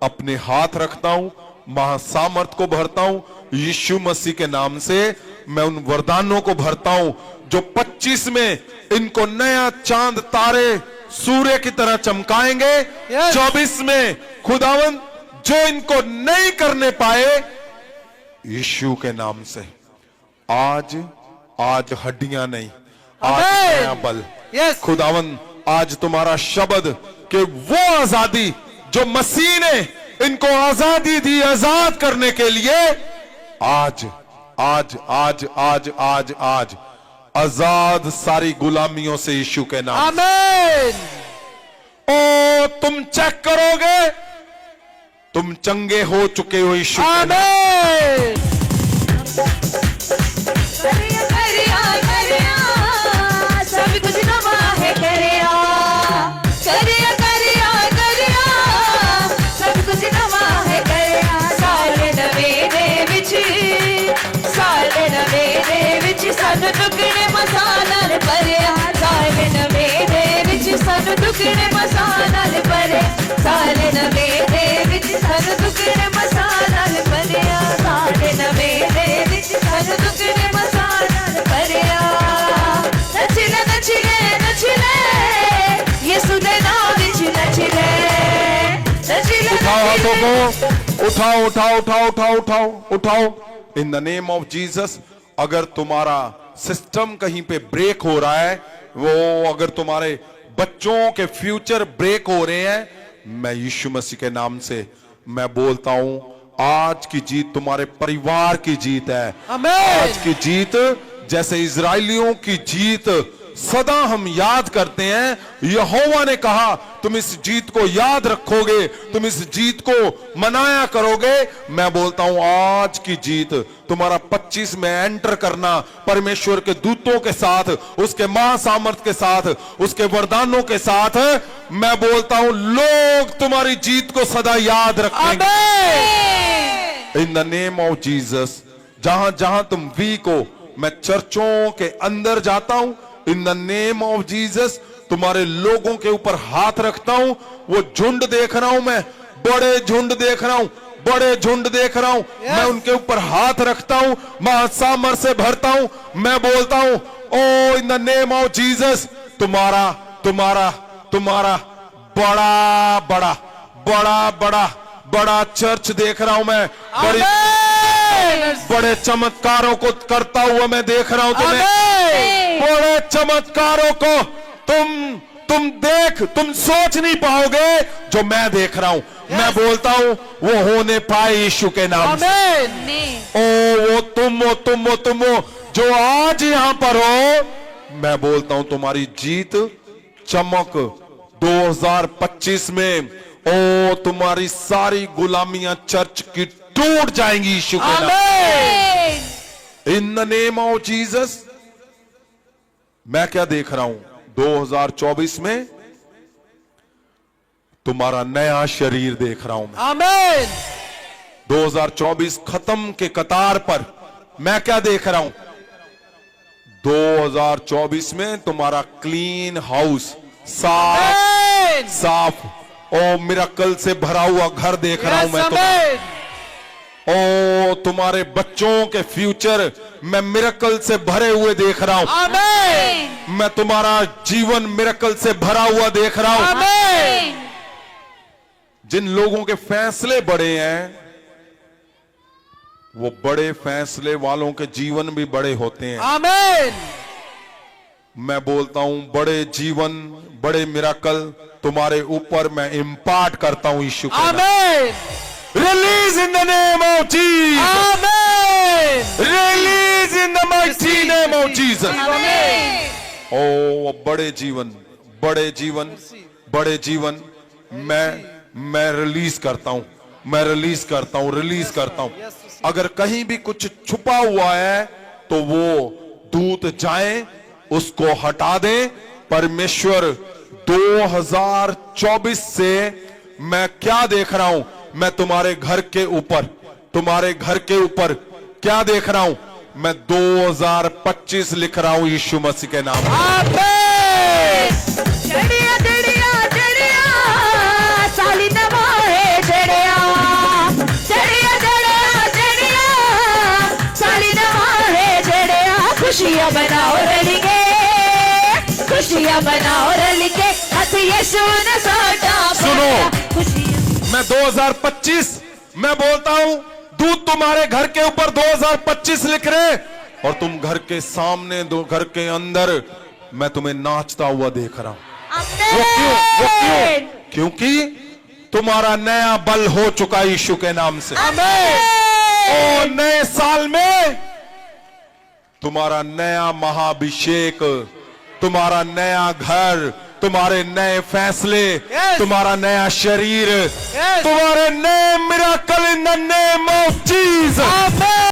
अपने हाथ रखता हूं, महासामर्थ को भरता हूं यीशु मसीह के नाम से। मैं उन वरदानों को भरता हूं जो 25 में इनको नया चांद तारे सूर्य की तरह चमकाएंगे। Yes. 24 में खुदावन जो इनको नहीं करने पाए यीशु के नाम से, आज हड्डियां नहीं, आज Amen. नया बल। Yes. खुदावन आज तुम्हारा शब्द कि वो आजादी जो मसीह ने इनको आजादी दी आजाद करने के लिए, आज आज आज आज आज आज आजाद सारी गुलामियों से यीशु के नाम। आमीन। ओ तुम चेक करोगे, तुम चंगे हो चुके हो यीशु के नाम। आमीन। करिया करिया करिया सब कुछ नवा है करिया करिया करिया करिया सब कुछ नवा है करिया साल नवे दे विच सानू टुकड़े मसाला भरिया साल नवे दे विच सानू टुकड़े मसाला भरे साल नवे दे विच सानू टुकड़े मसाला भरिया साल नवे दे विच सानू टुकड़े मसाला भरिया नचले नचले नचले यीशु दे नाम विच नचले नचले उठाओ हाथों को, उठाओ उठाओ उठाओ उठाओ उठाओ उठाओ इन द नेम ऑफ जीसस। अगर तुम्हारा सिस्टम कहीं पे ब्रेक हो रहा है, वो अगर तुम्हारे बच्चों के फ्यूचर ब्रेक हो रहे हैं, मैं यीशु मसीह के नाम से मैं बोलता हूं आज की जीत तुम्हारे परिवार की जीत है। आमीन। आज की जीत जैसे इजराइलियों की जीत सदा हम याद करते हैं, यहोवा ने कहा तुम इस जीत को याद रखोगे, तुम इस जीत को मनाया करोगे। मैं बोलता हूं आज की जीत तुम्हारा 25 में एंटर करना परमेश्वर के दूतों के साथ, उसके महासामर्थ के साथ, उसके वरदानों के साथ, मैं बोलता हूं लोग तुम्हारी जीत को सदा याद रखेंगे इन द नेम ऑफ जीसस। जहां जहां तुम वीक हो, मैं चर्चों के अंदर जाता हूं, इन द नेम ऑफ जीसस तुम्हारे लोगों के ऊपर हाथ रखता हूं। वो झुंड देख रहा हूं, मैं बड़े झुंड देख रहा हूं, बड़े झुंड देख रहा हूं। मैं उनके ऊपर हाथ रखता हूं, महासामर से भरता हूं। मैं बोलता हूं O in the name of Jesus तुम्हारा तुम्हारा तुम्हारा बड़ा बड़ा बड़ा बड़ा बड़ा चर्च देख रहा हूं मैं, बड़ी बड़े चमत्कारों को करता हुआ मैं देख रहा हूं तुम्हें, बड़े चमत्कारों को तुम सोच नहीं पाओगे जो मैं देख रहा हूं। मैं बोलता हूं वो होने पाए यीशु के नाम से। ओ वो तुम हो जो आज यहां पर हो। मैं बोलता हूं तुम्हारी जीत चमक 2025 में, ओ तुम्हारी सारी गुलामियां चर्च की टूट जाएंगी यीशु के नाम। इन द नेम ऑफ जीसस। मैं क्या देख रहा हूं 2024 में तुम्हारा नया शरीर देख रहा हूं मैं। आमीन। 2024 खत्म के कतार पर मैं क्या देख रहा हूं 2024 में तुम्हारा क्लीन हाउस, साफ साफ ओ मिरेकल से भरा हुआ घर देख रहा हूं मैं तुम्हें। ओ तुम्हारे बच्चों के फ्यूचर मैं मिरेकल से भरे हुए देख रहा हूं। आमीन। मैं तुम्हारा जीवन मिरेकल से भरा हुआ देख रहा हूं। आमीन। जिन लोगों के फैसले बड़े हैं, वो बड़े फैसले वालों के जीवन भी बड़े होते हैं। आमीन। मैं बोलता हूं बड़े जीवन, बड़े मिरेकल तुम्हारे ऊपर मैं इंपार्ट करता हूं यीशु के नाम। आमीन। Release in the name of Jesus. आमीन। Release in the mighty name of Jesus. आमीन। ओ बड़े जीवन, बड़े जीवन, बड़े जीवन मैं रिलीज करता हूं, मैं रिलीज करता हूं, रिलीज करता हूं। अगर कहीं भी कुछ छुपा हुआ है तो वो दूत जाएं, उसको हटा दें। परमेश्वर 2024 से मैं क्या देख रहा हूं, मैं तुम्हारे घर के ऊपर, तुम्हारे घर के ऊपर क्या देख रहा हूं, मैं 2025 लिख रहा हूं यीशु मसीह के नाम। आमीन। चढ़िया चढ़िया चढ़िया खुशियां बनाओ रल के, खुशियां बनाओ रल के, हथ यीशु ने साटा सुनो। खुशियां मैं 2025 मैं बोलता हूं, दूत तुम्हारे घर के ऊपर 2025 लिख रहे, और तुम घर के सामने, दो घर के अंदर मैं तुम्हें नाचता हुआ देख रहा हूं। वो क्यों? क्योंकि तुम्हारा नया बल हो चुका यीशु के नाम से। और नए साल में तुम्हारा नया महाअभिषेक, तुम्हारा नया घर, तुम्हारे नए फैसले, Yes. तुम्हारा नया शरीर, Yes. तुम्हारे नए miracle in the name of Jesus.